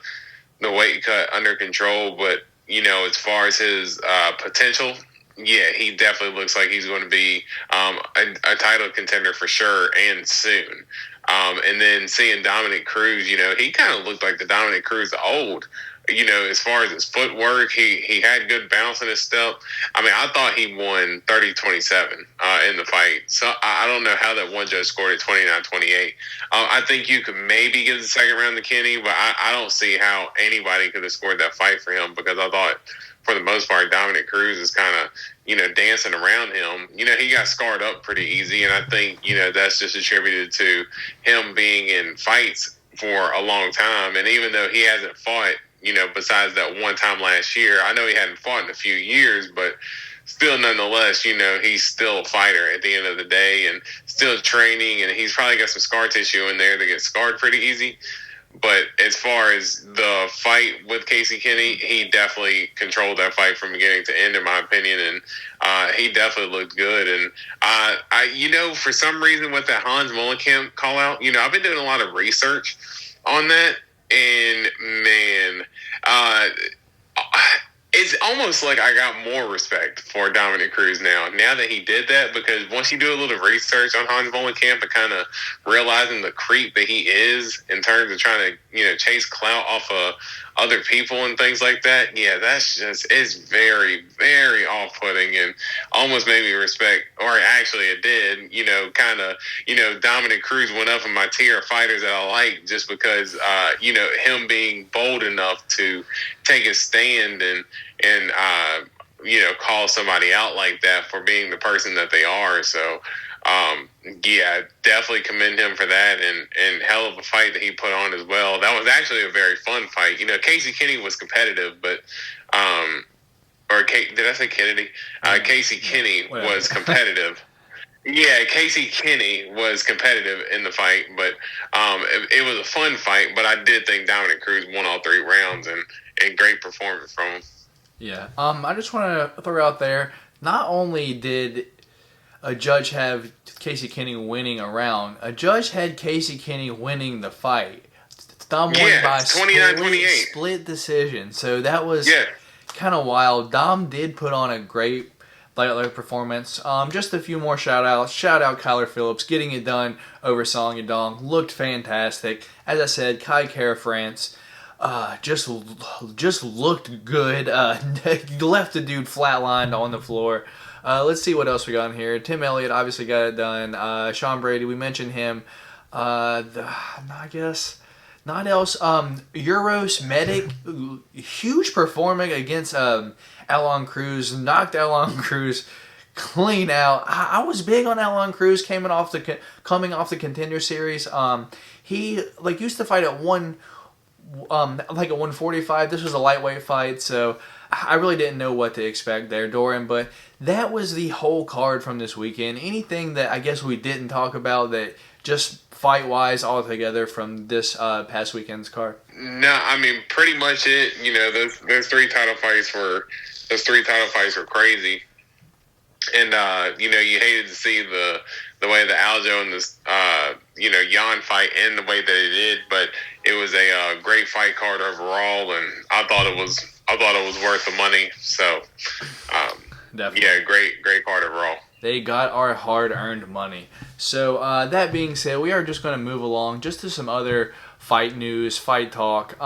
weight cut under control. But as far as his potential, yeah, he definitely looks like he's going to be a title contender for sure, and soon. And then seeing Dominic Cruz, he kind of looked like the Dominic Cruz old. As far as his footwork, he had good bounce in his step. I mean, I thought he won 30-27 in the fight. So I don't know how that one judge scored it 29-28. I think you could maybe give the second round to Kenny, but I don't see how anybody could have scored that fight for him, because I thought, for the most part, Dominic Cruz is kind of, dancing around him. He got scarred up pretty easy, and I think, that's just attributed to him being in fights for a long time. And even though he hasn't fought, besides that one time last year, I know he hadn't fought in a few years, but still, nonetheless, he's still a fighter at the end of the day, and still training, and he's probably got some scar tissue in there to get scarred pretty easy. But as far as the fight with Casey Kenny, he definitely controlled that fight from beginning to end, in my opinion, and he definitely looked good. And for some reason with that Hans Mullenkamp call out, I've been doing a lot of research on that, and man, it's almost like I got more respect for Dominic Cruz now that he did that, because once you do a little research on Hans Mullenkamp and kind of realizing the creep that he is in terms of trying to, chase clout off of other people and things like that, yeah, it's very, very off-putting, and almost made me respect, or actually it did, Dominic Cruz went up in my tier of fighters that I like, just because, him being bold enough to take a stand and call somebody out like that for being the person that they are. So, yeah, definitely commend him for that, and hell of a fight that he put on as well. That was actually a very fun fight. Casey Kenny was competitive, but did I say Kennedy? Casey Kenny was competitive. Yeah, Casey Kenny was competitive in the fight, but it was a fun fight. But I did think Dominic Cruz won all 3 rounds, and great performance from him. Yeah. I just want to throw out there, not only did a judge have Casey Kenny winning a round, a judge had Casey Kenny winning the fight. Dom won by 29-28. Split decision. So that was kind of wild. Dom did put on a great lightweight performance. Just a few more shout-outs. Shout out Kyler Phillips getting it done over Song Yadong. Looked fantastic. As I said, Kai Kara France just looked good. Left the dude flatlined on the floor. Let's see what else we got in here. Tim Elliott obviously got it done. Sean Brady, we mentioned him. I guess not else. Euros Medic, huge performance against Alon Cruz. Knocked Alon Cruz clean out. I was big on Alon Cruz coming off the Contender Series. He used to fight at 145. This was a lightweight fight, so I really didn't know what to expect there, Dorian, but that was the whole card from this weekend. Anything that I guess we didn't talk about that just fight-wise altogether from this past weekend's card? No, I mean, pretty much it. Those 3 title fights were crazy. And, you hated to see the way the Aljo and this, Jan fight end the way that it did, but it was a great fight card overall, and I thought it was worth the money. So, definitely. Yeah, great card overall. They got our hard-earned money. So, that being said, we are just going to move along just to some other fight news, fight talk.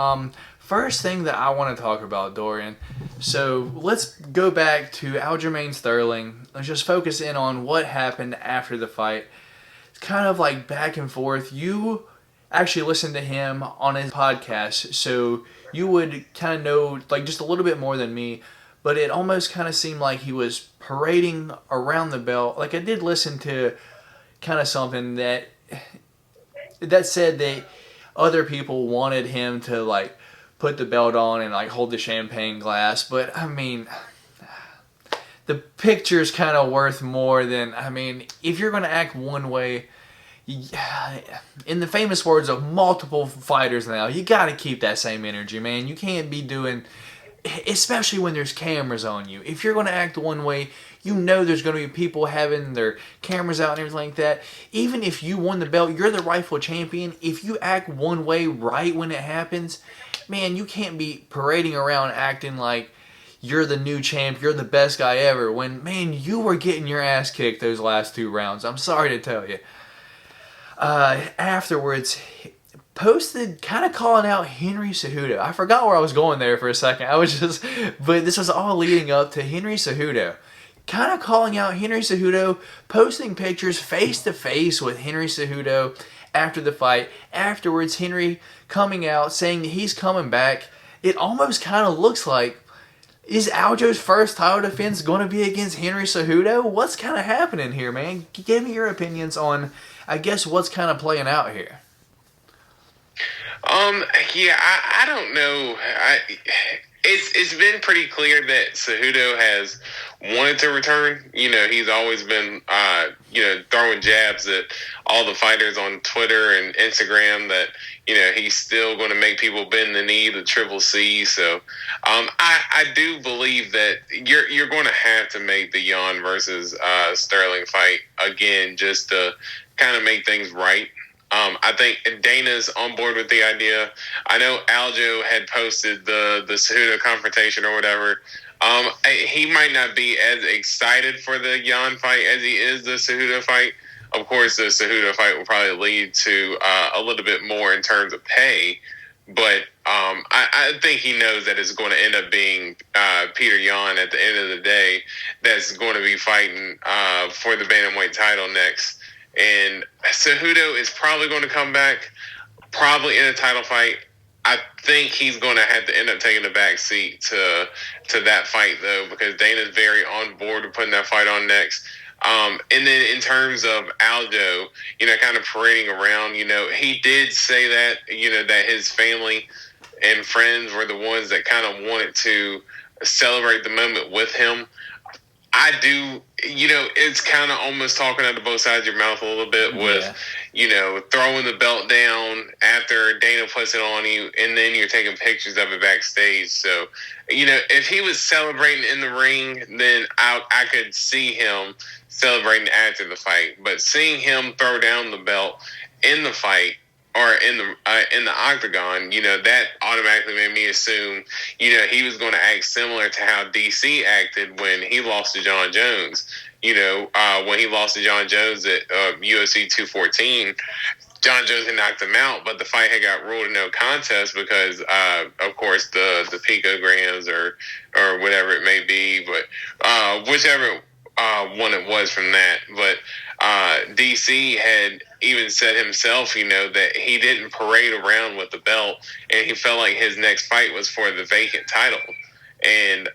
First thing that I want to talk about, Dorian. So, let's go back to Aljamain Sterling. Let's just focus in on what happened after the fight. It's kind of like back and forth. You actually listened to him on his podcast, so you would kind of know like just a little bit more than me. But it almost kind of seemed like he was parading around the belt. Like I did listen to kind of something that said that other people wanted him to like put the belt on and like hold the champagne glass, but I mean, the picture's kind of worth more than, I mean, if you're going to act one way, in the famous words of multiple fighters now, you got to keep that same energy, man. You can't be doing, especially when there's cameras on you. If you're going to act one way, you know there's going to be people having their cameras out and everything like that. Even if you won the belt, you're the rightful champion. If you act one way right when it happens, man, you can't be parading around acting like you're the new champ, you're the best guy ever, when, man, you were getting your ass kicked those last 2 rounds. I'm sorry to tell you. Afterwards, posted kind of calling out Henry Cejudo. I forgot where I was going there for a second. But this was all leading up to Henry Cejudo. Kind of calling out Henry Cejudo, posting pictures face to face with Henry Cejudo after the fight. Afterwards, Henry coming out saying that he's coming back. It almost kind of looks like, is Aljo's first title defense going to be against Henry Cejudo? What's kind of happening here, man? Give me your opinions on, I guess, what's kind of playing out here. Yeah, I don't know. It's been pretty clear that Cejudo has wanted to return. You know, he's always been, throwing jabs at all the fighters on Twitter and Instagram that, you know, he's still going to make people bend the knee to Triple C. So, I do believe that you're going to have to make the Jan versus Sterling fight again just to kind of make things right. I think Dana's on board with the idea. I know Aljo had posted the Cejudo confrontation or whatever. He might not be as excited for the Jan fight as he is the Cejudo fight. Of course, the Cejudo fight will probably lead to a little bit more in terms of pay. But I think he knows that it's going to end up being Peter Yan at the end of the day that's going to be fighting for the bantamweight title next. And Cejudo is probably going to come back, probably in a title fight. I think he's going to have to end up taking the back seat to that fight, though, because Dana's very on board with putting that fight on next. And then in terms of Aljo, you know, kind of parading around, you know, he did say that, you know, that his family and friends were the ones that kind of wanted to celebrate the moment with him. I do, you know, it's kind of almost talking out of both sides of your mouth a little bit with, you know, throwing the belt down after Dana puts it on you, and then you're taking pictures of it backstage. So, you know, if he was celebrating in the ring, then I could see him celebrating after the fight. But seeing him throw down the belt in the fight, or in the octagon, you know, that automatically made me assume, you know, he was going to act similar to how DC acted when he lost to John Jones. You know, when he lost to John Jones at UFC 214, John Jones had knocked him out, but the fight had got ruled a no contest because, of course, the picograms or whatever it may be, but whichever one it was from that. But DC had even said himself, you know, that he didn't parade around with the belt, and he felt like his next fight was for the vacant title. And,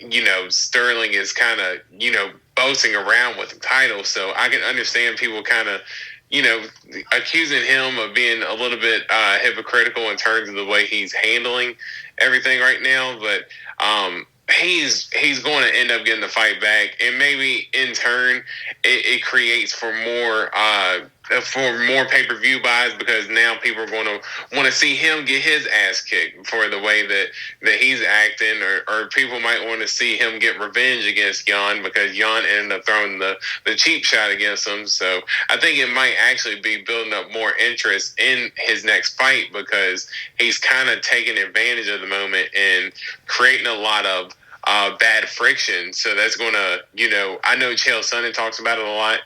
you know, Sterling is kind of, you know, boasting around with the title. So I can understand people kind of, you know, accusing him of being a little bit hypocritical in terms of the way he's handling everything right now. But he's going to end up getting the fight back, and maybe in turn it creates for more pay-per-view buys, because now people are going to want to see him get his ass kicked for the way that he's acting, or people might want to see him get revenge against Jan because Jan ended up throwing the cheap shot against him. So I think it might actually be building up more interest in his next fight, because he's kind of taking advantage of the moment and creating a lot of bad friction. So that's going to, you know, I know Chael Sonnen talks about it a lot.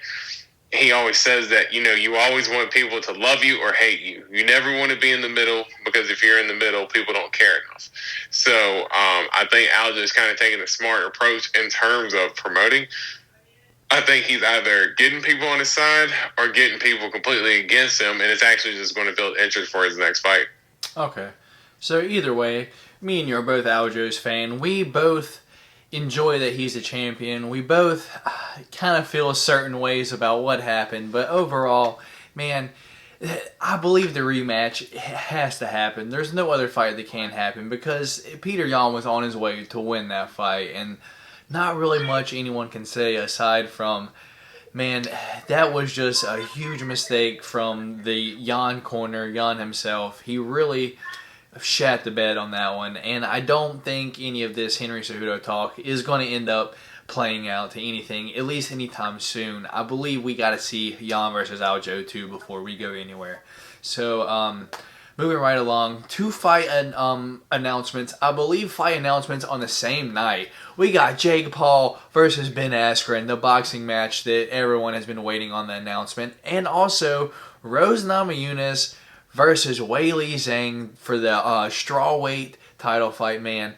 He always says that, you know, you always want people to love you or hate you. You never want to be in the middle, because if you're in the middle, people don't care enough. So I think Aljo is kind of taking a smart approach in terms of promoting I think he's either getting people on his side or getting people completely against him, and it's actually just going to build interest for his next fight. Okay. So either way, me and you are both Aljo's fan. We both enjoy that he's a champion. We both kind of feel certain ways about what happened, but overall, man, I believe the rematch has to happen. There's no other fight that can happen because Peter Yan was on his way to win that fight, and not really much anyone can say aside from, man, that was just a huge mistake from the Yan corner, Yan himself. He really shat the bed on that one, and I don't think any of this Henry Cejudo talk is going to end up playing out to anything, at least anytime soon. I believe we got to see Yan versus Aljo too before we go anywhere. So, moving right along, two fight announcements. I believe fight announcements on the same night. We got Jake Paul versus Ben Askren, the boxing match that everyone has been waiting on the announcement, and also Rose Namajunas versus Weili Zhang for the strawweight title fight. Man,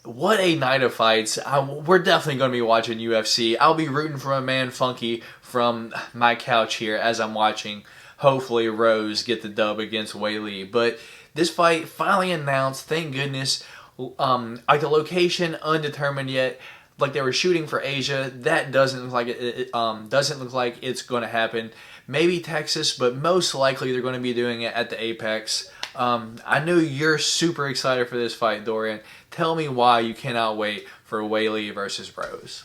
what a night of fights. We're definitely going to be watching UFC. I'll be rooting for my man Funky from my couch here as I'm watching, hopefully, Rose get the dub against Weili. But this fight finally announced, thank goodness. Like the location undetermined yet. Like they were shooting for Asia. That doesn't look like doesn't look like it's going to happen. Maybe Texas, but most likely they're going to be doing it at the Apex. I know you're super excited for this fight, Dorian. Tell me why you cannot wait for Weili versus Rose.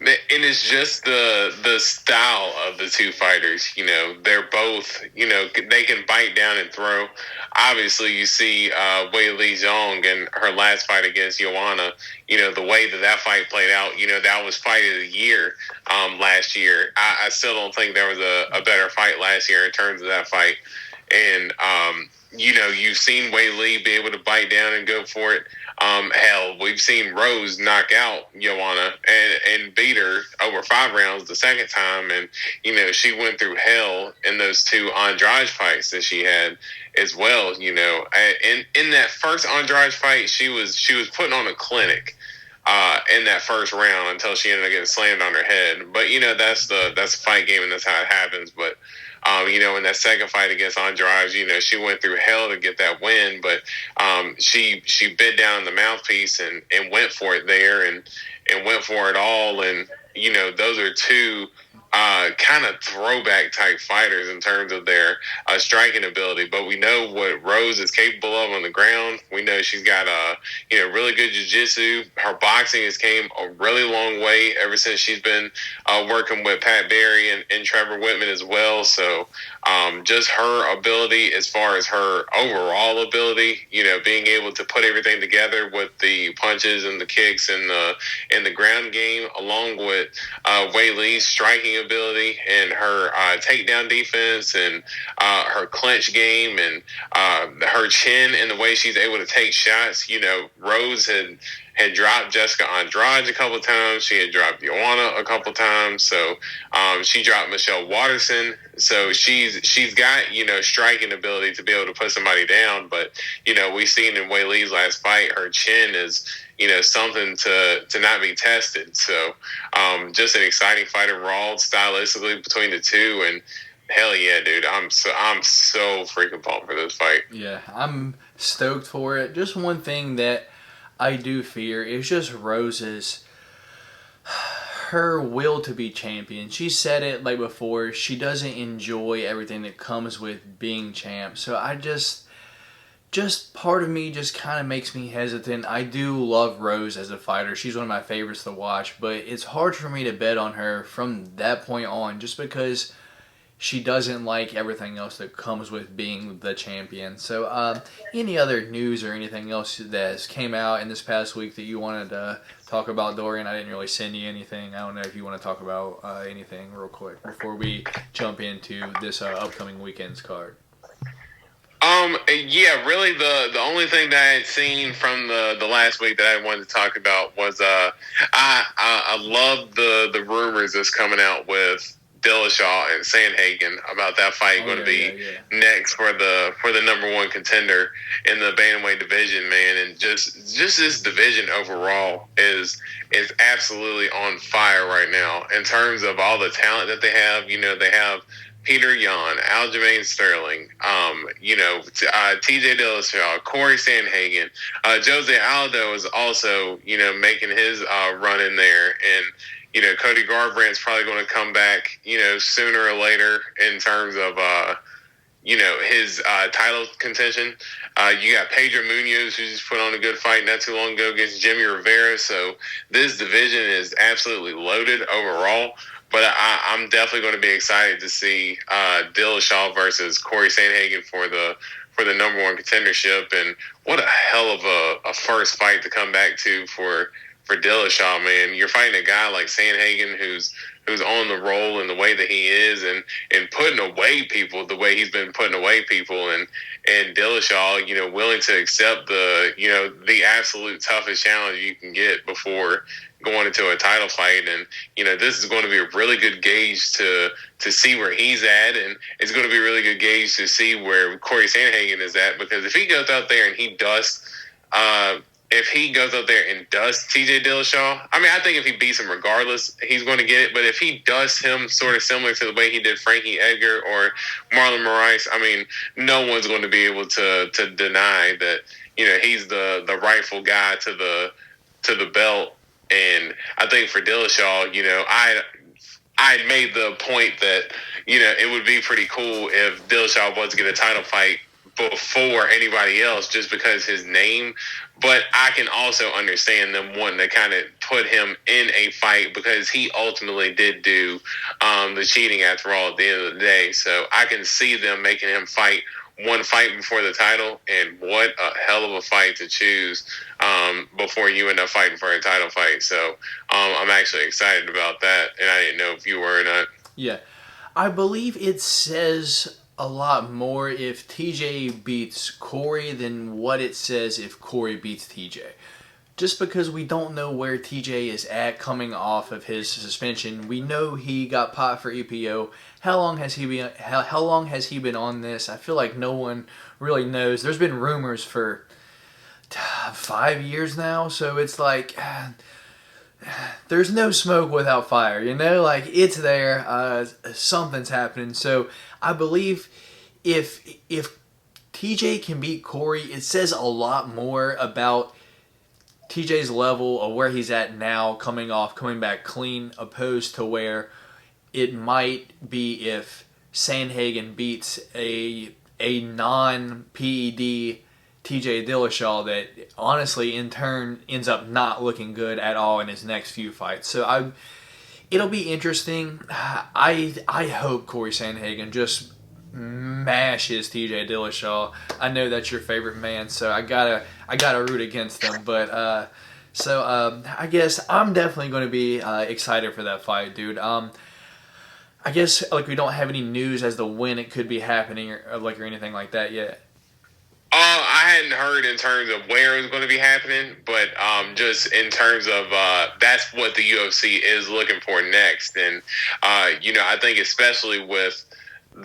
And it's just the style of the two fighters. You know, they're both, you know, they can bite down and throw. Obviously, you see Weili Zhang and her last fight against Joanna, you know, the way that fight played out, you know, that was fight of the year last year. I still don't think there was a better fight last year in terms of that fight. And, you know, you've seen Weili be able to bite down and go for it. Hell, we've seen Rose knock out Joanna and beat her over 5 rounds the second time. And, you know, she went through hell in those 2 Andrade fights that she had as well. You know, in that first Andrade fight, she was putting on a clinic in that first round until she ended up getting slammed on her head. But, you know, that's the fight game and that's how it happens. But, you know, in that second fight against Andrade, you know, she went through hell to get that win, but she bit down the mouthpiece and went for it there and went for it all. And, you know, those are 2 kind of throwback type fighters in terms of their striking ability. But we know what Rose is capable of on the ground. We know she's got you know, really good jiu-jitsu. Her boxing has came a really long way ever since she's been working with Pat Barry and Trevor Whitman as well. So just her ability as far as her overall ability, you know, being able to put everything together with the punches and the kicks and the ground game, along with Weili's striking ability and her takedown defense and her clinch game and her chin and the way she's able to take shots. You know, Rose had dropped Jessica Andrade a couple times. She had dropped Joanna a couple times. So she dropped Michelle Watterson. So she's got, you know, striking ability to be able to put somebody down. But, you know, we've seen in Weili's last fight, her chin is, you know, something to not be tested. So just an exciting fight overall, stylistically between the two. And hell yeah, dude, I'm so freaking pumped for this fight. Yeah, I'm stoked for it. Just one thing that I do fear is just Rose's, her will to be champion. She said it like before, she doesn't enjoy everything that comes with being champ. So I just part of me just kind of makes me hesitant. I do love Rose as a fighter. She's one of my favorites to watch, but it's hard for me to bet on her from that point on just because she doesn't like everything else that comes with being the champion. So any other news or anything else that came out in this past week that you wanted to talk about, Dorian? I didn't really send you anything. I don't know if you want to talk about anything real quick before we jump into this upcoming weekend's card. Yeah, really the only thing that I had seen from the last week that I wanted to talk about was I love the rumors that's coming out with Dillashaw and Sandhagen about that fight going to be next for the number one contender in the bantamweight division, man. And just this division overall is absolutely on fire right now in terms of all the talent that they have. You know, they have Peter Yan, Aljamain Sterling, TJ Dillashaw, Corey Sandhagen, Jose Aldo is also, you know, making his run in there, and you know, Cody Garbrandt's probably going to come back, you know, sooner or later in terms of his title contention. You got Pedro Munoz, who just put on a good fight not too long ago against Jimmy Rivera. So this division is absolutely loaded overall. But I'm definitely going to be excited to see Dillashaw versus Corey Sandhagen for the number one contendership. And what a hell of a first fight to come back to for Dillashaw, man. You're fighting a guy like Sandhagen who's on the roll in the way that he is, and putting away people the way he's been putting away people, and Dillashaw, you know, willing to accept the absolute toughest challenge you can get before going into a title fight. And you know, this is going to be a really good gauge to see where he's at, and it's going to be a really good gauge to see where Corey Sandhagen is at, because if he goes out there and he dusts TJ Dillashaw, I mean, I think if he beats him regardless, he's going to get it. But if he dusts him sort of similar to the way he did Frankie Edgar or Marlon Moraes, I mean, no one's going to be able to deny that, you know, he's the rightful guy to the belt. And I think for Dillashaw, you know, I made the point that, you know, it would be pretty cool if Dillashaw was to get a title fight before anybody else, just because his name. But I can also understand them wanting to kind of put him in a fight, because he ultimately did do the cheating after all at the end of the day. So I can see them making him fight one fight before the title, and what a hell of a fight to choose before you end up fighting for a title fight. So I'm actually excited about that, and I didn't know if you were or not. Yeah. I believe it says a lot more if TJ beats Corey than what it says if Corey beats TJ. Just because we don't know where TJ is at coming off of his suspension. We know he got popped for EPO. How long has he been on this? I feel like no one really knows. There's been rumors for 5 years now, so it's like there's no smoke without fire, you know? Like, it's there. Something's happening. So I believe if TJ can beat Corey, it says a lot more about TJ's level of where he's at now, coming back clean, opposed to where it might be if Sandhagen beats a non-PED TJ Dillashaw that honestly in turn ends up not looking good at all in his next few fights. So it'll be interesting. I hope Corey Sandhagen just mashes TJ Dillashaw. I know that's your favorite man, so I gotta root against him. But I guess I'm definitely going to be excited for that fight, dude. I guess like we don't have any news as to when it could be happening or anything like that yet. I hadn't heard in terms of where it was going to be happening, but just in terms of that's what the UFC is looking for next. And I think especially with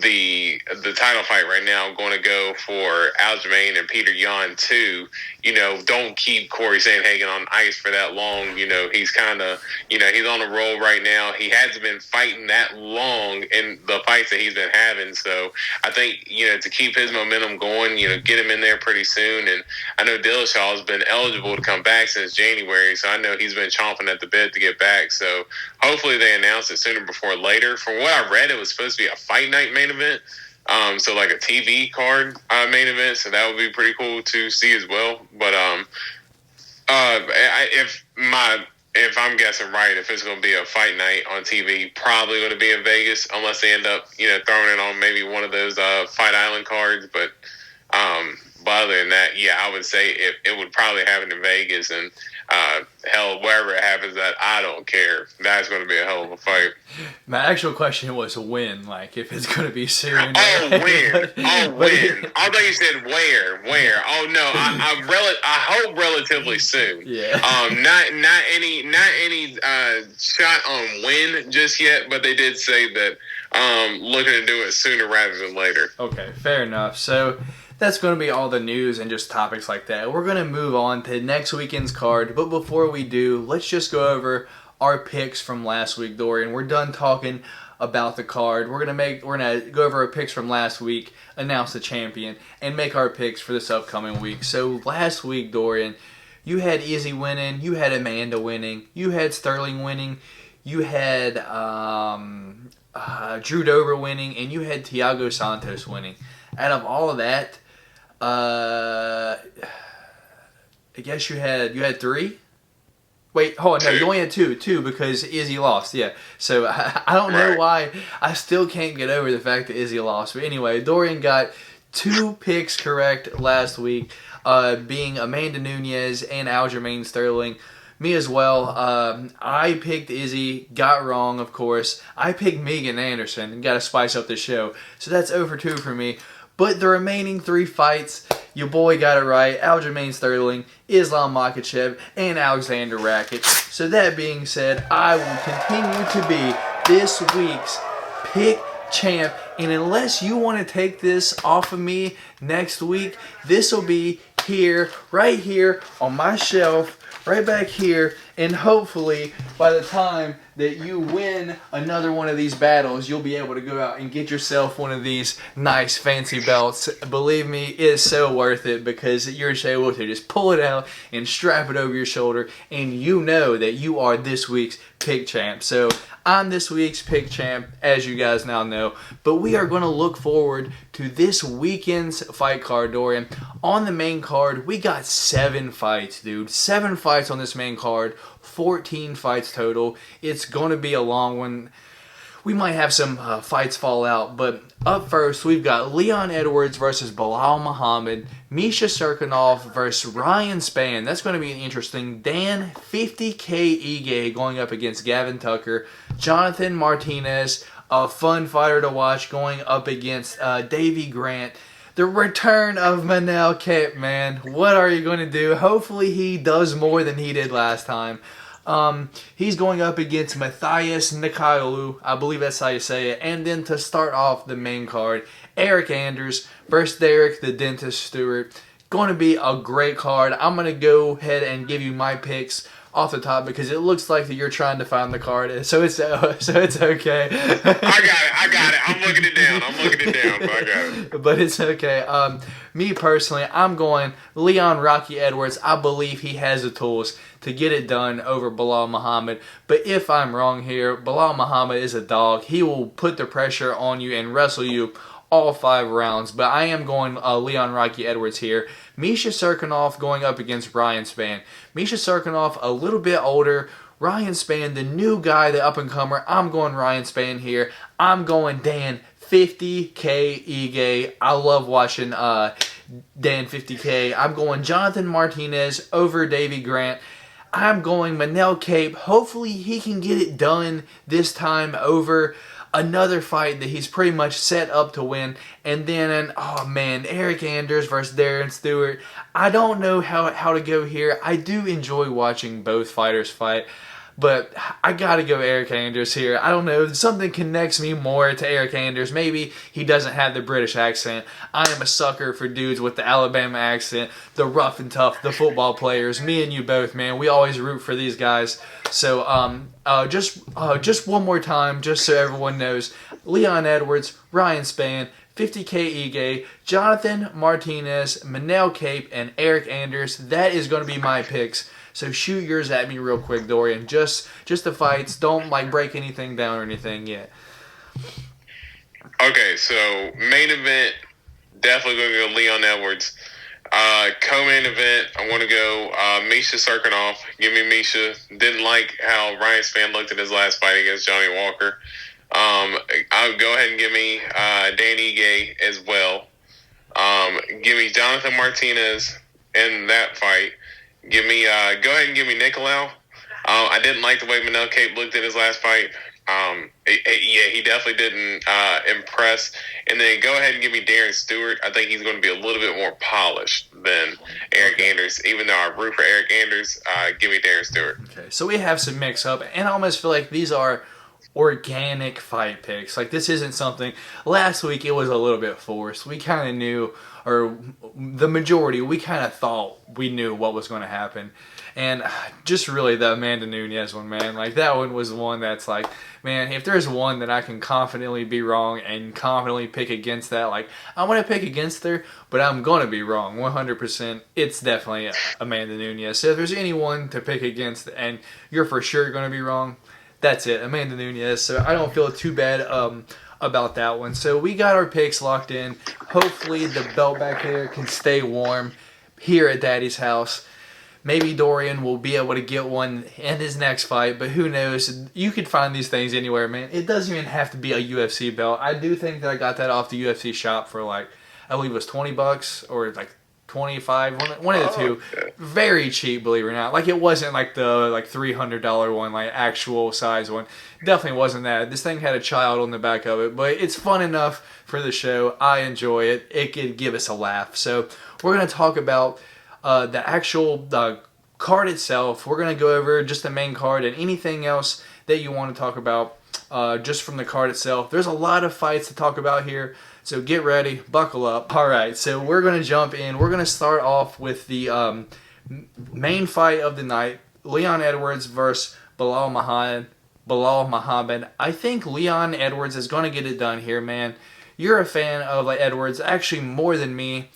the title fight right now going to go for Aljamain and Peter Yan too. Don't keep Corey Sandhagen on ice for that long. He's kind of, he's on a roll right now. He hasn't been fighting that long in the fights that he's been having. So I think, to keep his momentum going, get him in there pretty soon. And I know Dillashaw's been eligible to come back since January. So I know he's been chomping at the bit to get back. So hopefully they announce it sooner before later. From what I read, it was supposed to be a fight night main event. So like a TV card main event, so that would be pretty cool to see as well. But if I'm guessing right, if it's going to be a fight night on TV, probably going to be in Vegas, unless they end up throwing it on maybe one of those Fight Island cards. But other than that, yeah, I would say it would probably happen in Vegas, and hell, wherever it happens, that I don't care. That's going to be a hell of a fight. My actual question was when, like if it's going to be soon. Oh, when? Oh, when? I thought you said where. Oh no, I hope relatively soon. Yeah. Not any shot on when just yet, but they did say that looking to do it sooner rather than later. Okay, fair enough. So that's going to be all the news and just topics like that. We're going to move on to next weekend's card, but before we do, let's just go over our picks from last week, Dorian. We're done talking about the card. We're gonna go over our picks from last week, announce the champion, and make our picks for this upcoming week. So last week, Dorian, you had Izzy winning, you had Amanda winning, you had Sterling winning, you had Drew Dober winning, and you had Thiago Santos winning. Out of all of that, I guess you had 3. Wait, hold on. No, you only had 2. 2 because Izzy lost. Yeah. So I don't know why. I still can't get over the fact that Izzy lost. But anyway, Dorian got 2 picks correct last week, being Amanda Nunes and Aljamain Sterling. Me as well. I picked Izzy, got wrong, of course. I picked Megan Anderson and got to spice up the show. So that's 0 for 2 for me. But the remaining 3 fights, your boy got it right. Aljamain Sterling, Islam Makhachev, and Alexander Rakic. So that being said, I will continue to be this week's pick champ. And unless you want to take this off of me next week, this will be here, right here on my shelf, right back here, and hopefully by the time that you win another one of these battles, you'll be able to go out and get yourself one of these nice fancy belts. Believe me, it is so worth it because you're just able to just pull it out and strap it over your shoulder, and you know that you are this week's pick champ. So I'm this week's pick champ, as you guys now know, but we are going to look forward to this weekend's fight card, Dorian. On the main card, we got 7 fights, dude. 7 fights on this main card, 14 fights total. It's going to be a long one. We might have some fights fall out, but up first, we've got Leon Edwards versus Bilal Muhammad, Misha Serkinov versus Ryan Spann. That's going to be interesting. Dan 50K Ige going up against Gavin Tucker. Jonathan Martinez, a fun fighter to watch, going up against Davey Grant. The return of Manel Kape, man. What are you going to do? Hopefully he does more than he did last time. He's going up against Matthias Nikolaou, I believe that's how you say it. And then to start off the main card, Eric Anders versus Derek the Dentist Stewart. Going to be a great card. I'm going to go ahead and give you my picks off the top because it looks like that you're trying to find the card, so it's okay. I got it. I'm looking it down, but I got it. But it's okay. Me personally, I'm going Leon Rocky Edwards. I believe he has the tools to get it done over Bilal Muhammad. But if I'm wrong here, Bilal Muhammad is a dog. He will put the pressure on you and wrestle you all 5 rounds. But I am going Leon Rocky Edwards here. Misha Serkinov going up against Ryan Spann. Misha Serkinov, a little bit older. Ryan Spann, the new guy, the up-and-comer. I'm going Ryan Spann here. I'm going Dan 50K Ige. I love watching Dan 50K. I'm going Jonathan Martinez over Davey Grant. I'm going Manel Kape. Hopefully he can get it done this time over another fight that he's pretty much set up to win. And then, Eric Anders versus Darren Stewart. I don't know how to go here. I do enjoy watching both fighters fight, but I gotta go Eric Anders here. I don't know, something connects me more to Eric Anders. Maybe he doesn't have the British accent. I am a sucker for dudes with the Alabama accent, the rough and tough, the football players. Me and you both, man. We always root for these guys. So, just one more time, just so everyone knows. Leon Edwards, Ryan Spann, 50K Ige, Jonathan Martinez, Manel Kape, and Eric Anders. That is going to be my picks. So shoot yours at me real quick, Dorian. Just the fights. Don't break anything down or anything yet. Okay, so main event, definitely going to go Leon Edwards. Co-main event, I want to go Misha Serkinov. Give me Misha. Didn't like how Ryan Spann looked at his last fight against Johnny Walker. I'll go ahead and give me Dan Ige as well. Give me Jonathan Martinez in that fight. Go ahead and give me Nikolaou. I didn't like the way Manel Kape looked at his last fight. He definitely didn't impress. And then go ahead and give me Darren Stewart. I think he's going to be a little bit more polished than Eric Anders. Even though I root for Eric Anders, give me Darren Stewart. Okay, so we have some mix-up, and I almost feel like these are organic fight picks. Like, this isn't something, last week it was a little bit forced. We kind of knew, or the majority, we kind of thought we knew what was going to happen. And just really the Amanda Nunes one, man. Like, that one was one that's like, man, if there's one that I can confidently be wrong and confidently pick against that, like, I'm going to pick against her, but I'm going to be wrong 100%. It's definitely Amanda Nunes. So if there's anyone to pick against and you're for sure going to be wrong, that's it, Amanda Nunes. So I don't feel too bad about that one. So we got our picks locked in. Hopefully the belt back there can stay warm here at Daddy's house. Maybe Dorian will be able to get one in his next fight, but who knows? You could find these things anywhere, man. It doesn't even have to be a UFC belt. I do think that I got that off the UFC shop for like, I believe it was $20 or like 25, one of the two. Okay. Very cheap, believe it or not. Like, it wasn't like the like $300 one, like actual size one. Definitely wasn't that. This thing had a child on the back of it, but it's fun enough for the show. I enjoy it. It could give us a laugh. So we're going to talk about the actual card itself. We're going to go over just the main card and anything else that you want to talk about just from the card itself. There's a lot of fights to talk about here, so get ready, buckle up. All right, so we're going to jump in. We're going to start off with the main fight of the night, Leon Edwards versus Belal Muhammad. I think Leon Edwards is going to get it done here, man. You're a fan of Edwards, actually more than me.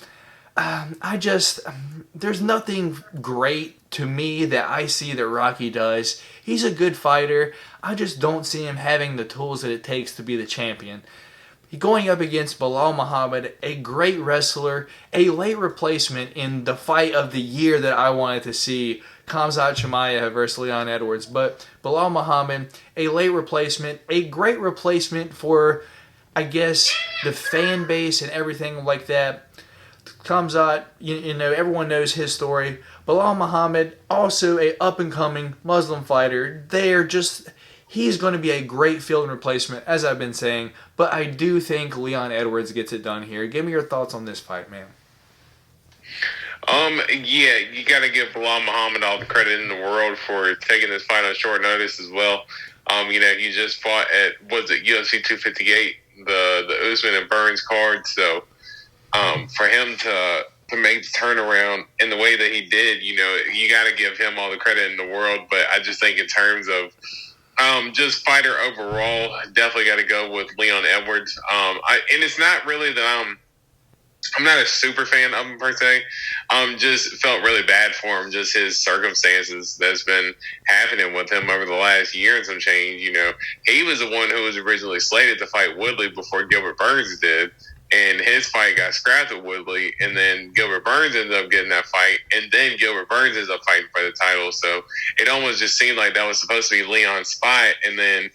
There's nothing great to me that I see that Rocky does. He's a good fighter. I just don't see him having the tools that it takes to be the champion. Going up against Belal Muhammad, a great wrestler, a late replacement in the fight of the year that I wanted to see, Khamzat Chimaev versus Leon Edwards. But Belal Muhammad, a late replacement, a great replacement for, I guess, the fan base and everything like that. Khamzat, you know, everyone knows his story. Belal Muhammad, also a up-and-coming Muslim fighter. He's going to be a great field replacement, as I've been saying. But I do think Leon Edwards gets it done here. Give me your thoughts on this fight, man. Yeah, you got to give Belal Muhammad all the credit in the world for taking this fight on short notice as well. You know, he just fought at, UFC 258, the Usman and Burns card, so for him to make the turnaround in the way that he did, you know, you got to give him all the credit in the world. But I just think in terms of just fighter overall, definitely got to go with Leon Edwards. And it's not really that I'm not a super fan of him per se. Just felt really bad for him, just his circumstances that's been happening with him over the last year and some change. You know, he was the one who was originally slated to fight Woodley before Gilbert Burns did. And his fight got scrapped with Woodley, and then Gilbert Burns ended up getting that fight, and then Gilbert Burns ends up fighting for the title. So it almost just seemed like that was supposed to be Leon's spot, and then,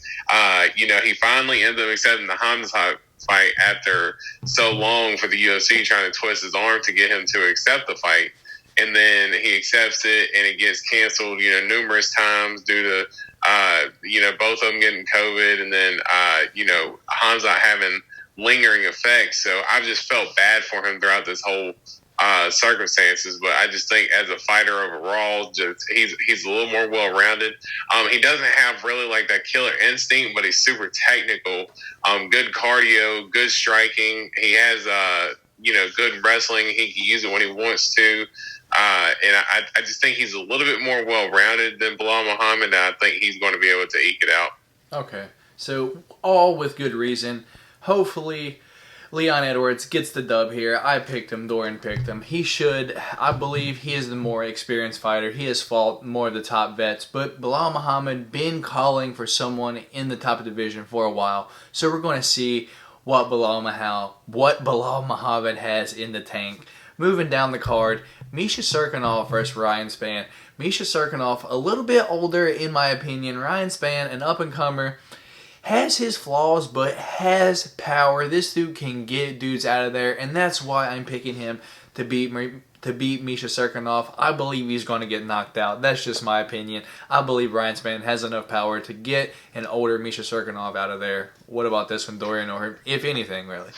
you know, he finally ended up accepting the Hamza fight after so long for the UFC trying to twist his arm to get him to accept the fight. And then he accepts it, and it gets canceled, you know, numerous times due to, you know, both of them getting COVID, and then, you know, Hamza having lingering effects. So I've just felt bad for him throughout this whole circumstances. But I just think as a fighter overall, just he's a little more well-rounded. He doesn't have really like that killer instinct, but he's super technical. Good cardio, good striking. He has you know, good wrestling. He can use it when he wants to. And I just think he's a little bit more well-rounded than Belal Muhammad, and I think he's going to be able to eke it out. Okay, so all with good reason. Hopefully, Leon Edwards gets the dub here. I picked him. Dorian picked him. He should. I believe he is the more experienced fighter. He has fought more of the top vets. But Belal Muhammad been calling for someone in the top division for a while. So we're going to see what Belal Muhammad has in the tank. Moving down the card, Misha Cirkunov versus Ryan Spann. Misha Cirkunov, a little bit older in my opinion. Ryan Spann, an up-and-comer. Has his flaws, but has power. This dude can get dudes out of there, and that's why I'm picking him to beat Misha Cirkunov. I believe he's going to get knocked out. That's just my opinion. I believe Ryan Spann has enough power to get an older Misha Cirkunov out of there. What about this one, Dorian, or if anything, really?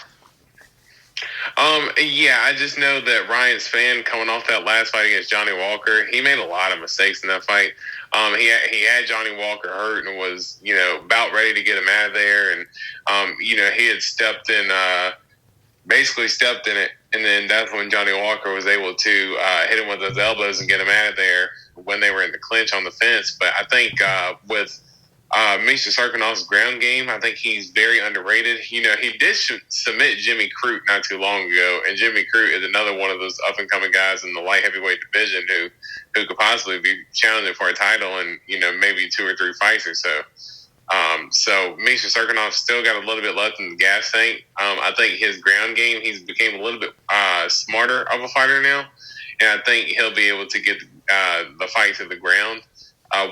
Yeah, I just know that Ryan Spann, coming off that last fight against Johnny Walker, he made a lot of mistakes in that fight. He had Johnny Walker hurt and was, about ready to get him out of there. And, he had basically stepped in it. And then that's when Johnny Walker was able to hit him with those elbows and get him out of there when they were in the clinch on the fence. But I think with Misha Sarkinov's ground game, I think he's very underrated. He did submit Jimmy Crute not too long ago, and Jimmy Crute is another one of those up-and-coming guys in the light heavyweight division who could possibly be challenging for a title in, maybe 2 or 3 fights or so. So Misha Sarkinov's still got a little bit left in the gas tank. I think his ground game, he's became a little bit smarter of a fighter now, and I think he'll be able to get the fight to the ground.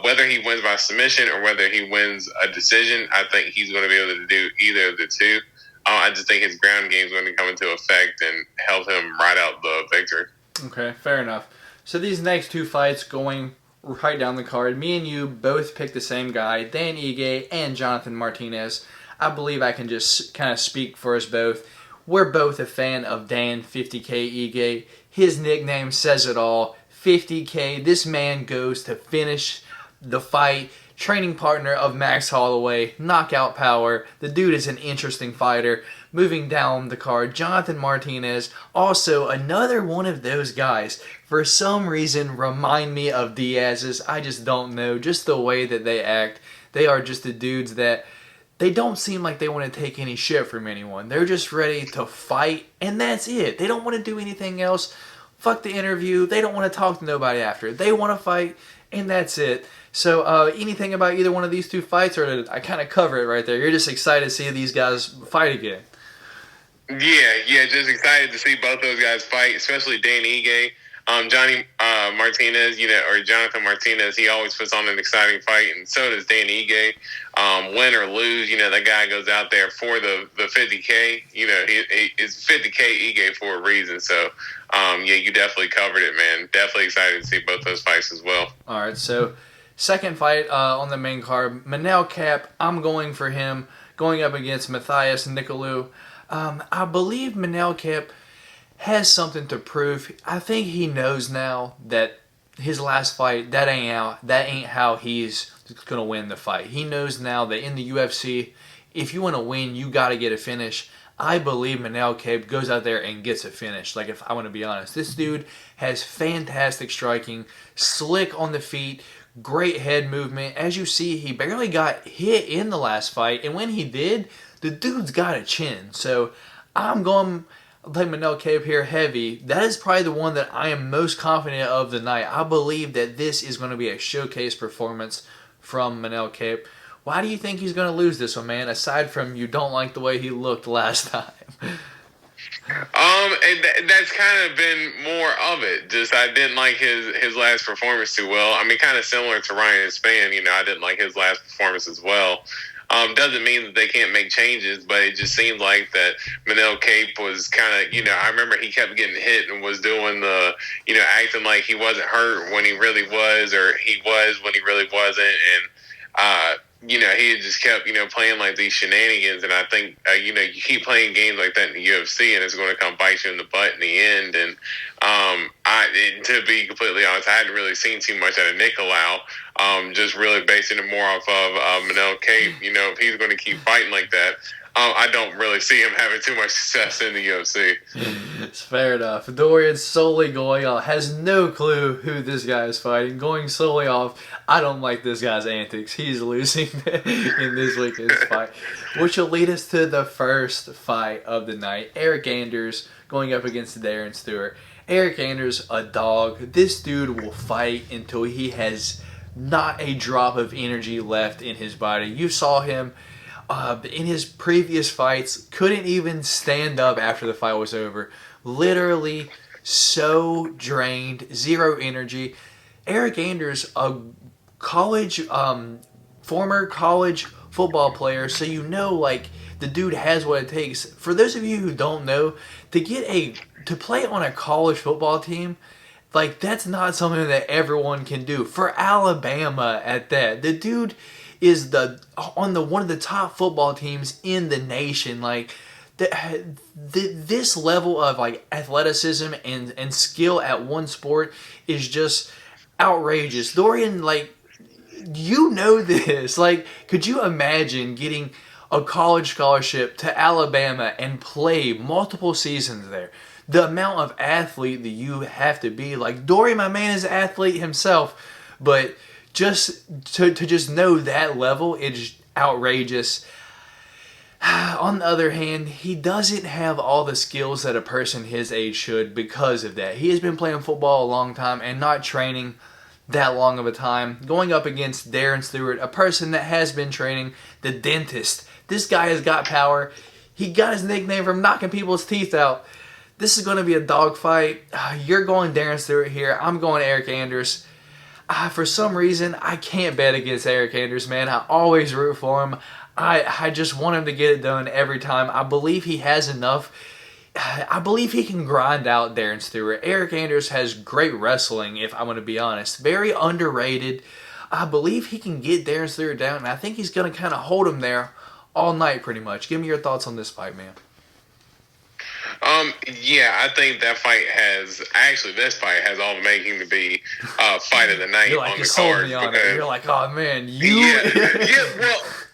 Whether he wins by submission or whether he wins a decision, I think he's going to be able to do either of the two. I just think his ground game is going to come into effect and help him ride out the victory. Okay, fair enough. So these next 2 fights going right down the card, me and you both picked the same guy, Dan Ige and Jonathan Martinez. I believe I can just kind of speak for us both. We're both a fan of Dan 50K Ige. His nickname says it all. 50K, this man goes to finish the fight. Training partner of Max Holloway, knockout power. The dude is an interesting fighter. Moving down the card, Jonathan Martinez, also another one of those guys. For some reason, remind me of Diaz's. I just don't know. Just the way that they act. They are just the dudes that they don't seem like they want to take any shit from anyone. They're just ready to fight, and that's it. They don't want to do anything else. Fuck the interview. They don't want to talk to nobody after. They want to fight, and that's it. So, anything about either one of these 2 fights, or did I kind of cover it right there? You're just excited to see these guys fight again. Yeah, just excited to see both those guys fight, especially Dan Ige. Johnny Martinez, or Jonathan Martinez, he always puts on an exciting fight, and so does Dan Ige. Win or lose, that guy goes out there for the 50K. He is 50K Ige for a reason. So, you definitely covered it, man. Definitely excited to see both those fights as well. All right, so second fight on the main card, Manel Kape. I'm going for him, going up against Matthias Nicolou. I believe Manel Kape has something to prove. I think he knows now that his last fight, that ain't how he's gonna win the fight. He knows now that in the UFC, if you want to win, you got to get a finish. I believe Manel Kape goes out there and gets a finish. Like, if I want to be honest, this dude has fantastic striking, slick on the feet, great head movement. As you see, he barely got hit in the last fight, and when he did, the dude's got a chin. So I'm going to play Manel Kape here heavy. That is probably the one that I am most confident of the night. I believe that this is going to be a showcase performance from Manel Kape. Why do you think he's going to lose this one, man, aside from you don't like the way he looked last time? And that's kind of been more of it. Just I didn't like his last performance too well. I mean, kind of similar to Ryan Spann. I didn't like his last performance as well. Doesn't mean that they can't make changes, but it just seemed like that Manel Kape was kind of, I remember he kept getting hit and was doing the, acting like he wasn't hurt when he really was, or he was when he really wasn't. And, he had just kept, playing like these shenanigans. And I think, you keep playing games like that in the UFC and it's going to come bite you in the butt in the end. And to be completely honest, I hadn't really seen too much out of Nicolau. Just really basing it more off of Manel Kape. If he's going to keep fighting like that, I don't really see him having too much success in the UFC. It's fair enough. Dorian's solely going off, has no clue who this guy is fighting, going solely off, I don't like this guy's antics. He's losing in this weekend's fight. Which will lead us to the first fight of the night. Eric Anders going up against Darren Stewart. Eric Anders, a dog. This dude will fight until he has not a drop of energy left in his body. You saw him in his previous fights, couldn't even stand up after the fight was over. Literally so drained, zero energy. Eric Anders, a former college football player, so like the dude has what it takes. For those of you who don't know, to play on a college football team, like, that's not something that everyone can do. For Alabama at that, the dude is on one of the top football teams in the nation. Like, this level of like athleticism and skill at one sport is just outrageous. Dorian, like, you know this. Like, could you imagine getting a college scholarship to Alabama and play multiple seasons there? The amount of athlete that you have to be. Like, Dorian, my man, is an athlete himself, but just to just know that level is outrageous. On the other hand, he doesn't have all the skills that a person his age should because of that. He has been playing football a long time and not training that long of a time. Going up against Darren Stewart, a person that has been training, the dentist. This guy has got power. He got his nickname from knocking people's teeth out. This is going to be a dogfight. You're going Darren Stewart here. I'm going Eric Anders. For some reason, I can't bet against Eric Anders, man. I always root for him. I just want him to get it done every time. I believe he has enough. I believe he can grind out Darren Stewart. Eric Anders has great wrestling, if I'm going to be honest. Very underrated. I believe he can get Darren Stewart down, and I think he's going to kind of hold him there all night pretty much. Give me your thoughts on this fight, man. Yeah, I think that fight this fight has all the making to be fight of the night on the card. You're like, oh man,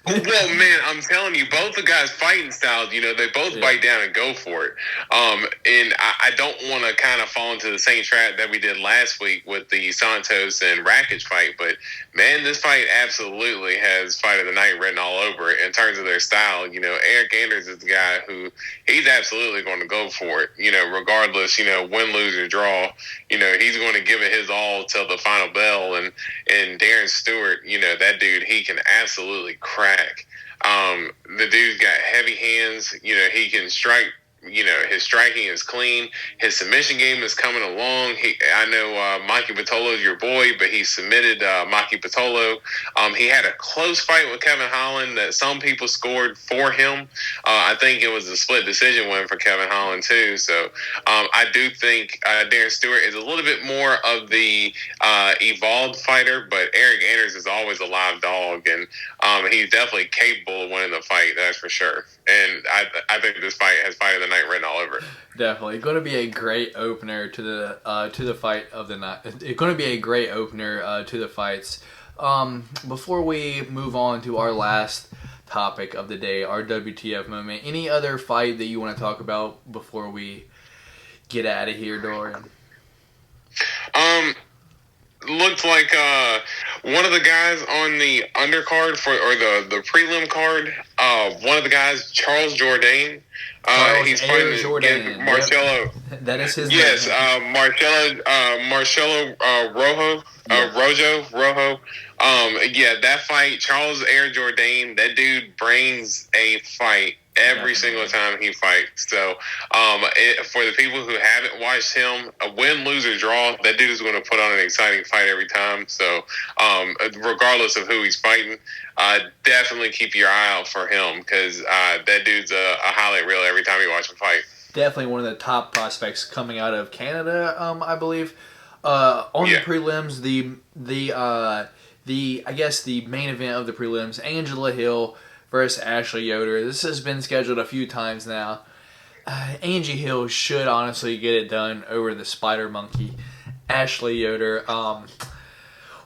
Well, man, I'm telling you, both the guys' fighting styles, they both bite down and go for it. And I don't want to kind of fall into the same trap that we did last week with the Santos and Rakic fight, but man, this fight absolutely has fight of the night written all over it in terms of their style. Eric Anders is the guy who he's absolutely going to go for it, regardless, win, lose, or draw. He's going to give it his all till the final bell. And Darren Stewart, that dude, he can absolutely crack. The dude's got heavy hands. He can strike. His striking is clean. His submission game is coming along. I know Maki Pitolo is your boy, but he submitted Maki Pitolo. He had a close fight with Kevin Holland that some people scored for him. I think it was a split decision win for Kevin Holland too. So I do think Darren Stewart is a little bit more of the evolved fighter, but Eric Anders is always a live dog, and he's definitely capable of winning the fight. That's for sure. And I think this fight has fight of the night written all over it. Definitely going to be a great opener to the fight of the night. It's going to be a great opener to the fights. Before we move on to our last topic of the day, our WTF moment, any other fight that you want to talk about before we get out of here, Dorian? Looked like one of the guys on the undercard or the prelim card, one of the guys, Charles Jourdain, he's fighting against Marcelo. Yep. That is his name. Yes, Marcelo Rojo. That fight, Charles Air Jourdain, that dude brings a fight every single time he fights. So for the people who haven't watched him, a win, lose, or draw, that dude is going to put on an exciting fight every time. So regardless of who he's fighting, definitely keep your eye out for him, because that dude's a highlight reel every time you watch him fight. Definitely one of the top prospects coming out of Canada, I believe. On the prelims, I guess the main event of the prelims, Angela Hill versus Ashley Yoder. This has been scheduled a few times now. Angie Hill should honestly get it done over the Spider Monkey, Ashley Yoder.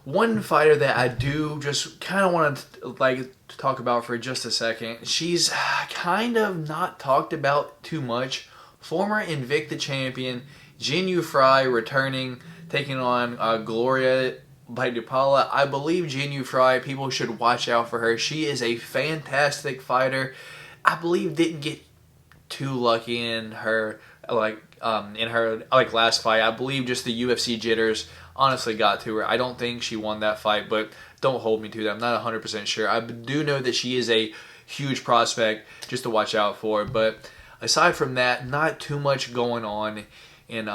One fighter that I do just kind of want to talk about for just a second. She's kind of not talked about too much. Former Invicta champion Jin Yu Fry returning, taking on Gloria Dupala. I believe Jin Yu Fry, people should watch out for her. She is a fantastic fighter. I believe didn't get too lucky in her last fight. I believe just the UFC jitters honestly got to her. I don't think she won that fight, but don't hold me to that. I'm not 100% sure. I do know that she is a huge prospect just to watch out for. But aside from that, not too much going on in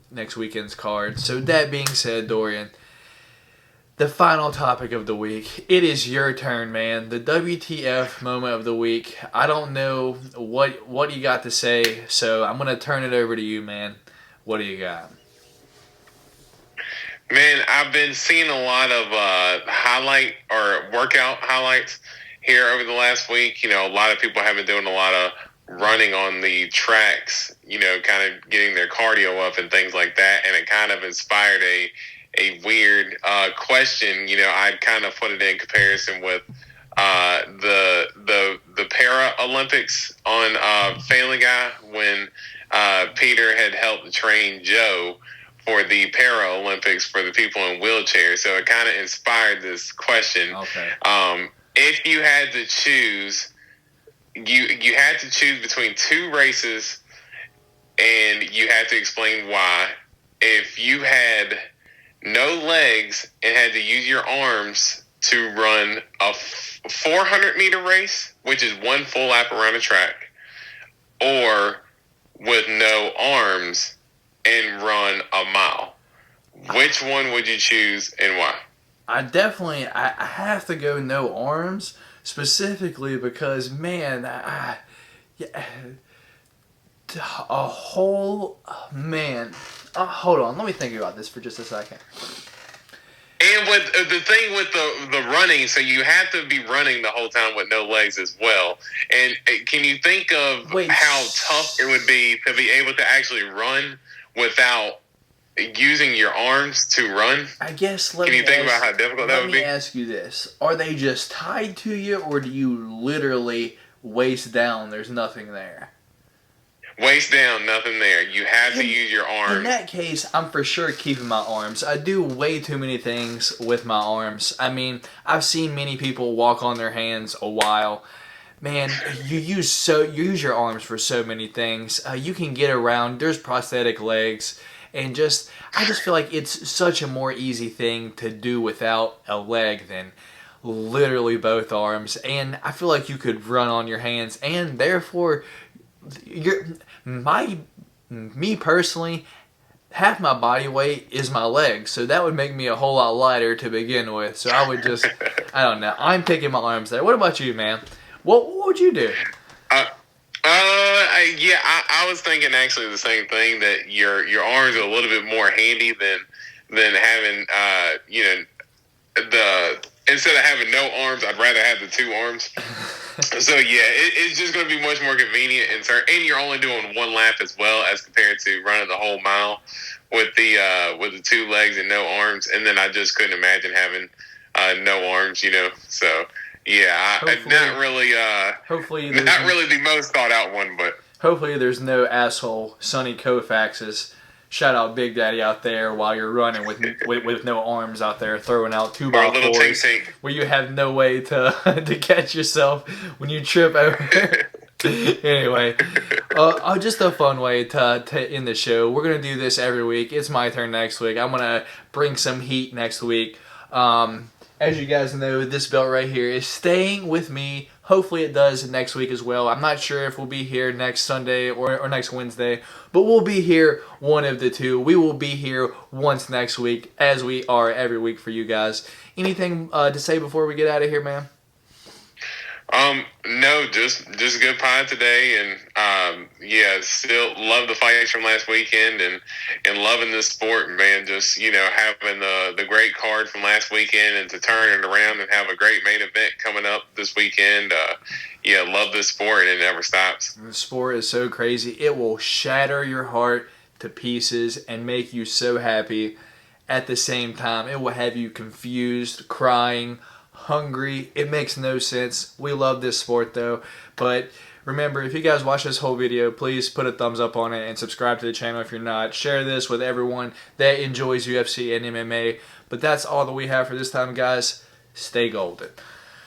next weekend's card. So that being said, Dorian, the final topic of the week. It is your turn, man. The WTF moment of the week. I don't know what you got to say, so I'm going to turn it over to you, man. What do you got? Man, I've been seeing a lot of highlight or workout highlights here over the last week. A lot of people have been doing a lot of running on the tracks, you know, kind of getting their cardio up and things like that. And it kind of inspired a weird question. You know, I kind of put it in comparison with the Paralympics on Family Guy when Peter had helped train Joe for the Paralympics for the people in wheelchairs. So it kind of inspired this question. Okay. If you had to choose, you had to choose between two races, and you had to explain why. If you had no legs and had to use your arms to run a 400-meter race, which is one full lap around the track, or with no arms and run a mile, which one would you choose and why? I have to go no arms, specifically because, man, hold on, let me think about this for just a second. And with the thing with the running, so you have to be running the whole time with no legs as well. And can you think of how tough it would be to be able to actually run without using your arms to run? I guess. Can you think about how difficult that would be? Let me ask you this: are they just tied to you, or do you literally waist down? There's nothing there. Waist down, nothing there. You have to use your arms. In that case, I'm for sure keeping my arms. I do way too many things with my arms. I mean, I've seen many people walk on their hands a while. Man, you use your arms for so many things. You can get around. There's prosthetic legs, and I just feel like it's such a more easy thing to do without a leg than literally both arms. And I feel like you could run on your hands, and therefore, me personally, half my body weight is my legs, so that would make me a whole lot lighter to begin with. So I would just, I don't know. I'm picking my arms there. What about you, man? What would you do? I was thinking actually the same thing, that your arms are a little bit more handy than having instead of having no arms, I'd rather have the two arms. So yeah, it's just going to be much more convenient, and you're only doing one lap as well as compared to running the whole mile with the two legs and no arms. And then I just couldn't imagine having no arms, you know. So yeah, not really the most thought out one, but hopefully there's no asshole Sonny Koufax's. Shout out Big Daddy out there while you're running with no arms out there throwing out 2x4s where you have no way to catch yourself when you trip over. Anyway, just a fun way to end the show. We're going to do this every week. It's my turn next week. I'm going to bring some heat next week. As you guys know, this belt right here is staying with me. Hopefully it does next week as well. I'm not sure if we'll be here next Sunday or next Wednesday, but we'll be here one of the two. We will be here once next week, as we are every week for you guys. Anything to say before we get out of here, man? No, just good pie today, and still love the fights from last weekend, and loving this sport, man. Just, you know, having the great card from last weekend, and to turn it around and have a great main event coming up this weekend. Love this sport, and it never stops. The sport is so crazy. It will shatter your heart to pieces and make you so happy at the same time. It will have you confused, crying, hungry. It makes no sense. We love this sport though. But remember, if you guys watch this whole video, please put a thumbs up on it and subscribe to the channel if you're not. Share this with everyone that enjoys UFC and MMA. But that's all that we have for this time, guys. Stay golden.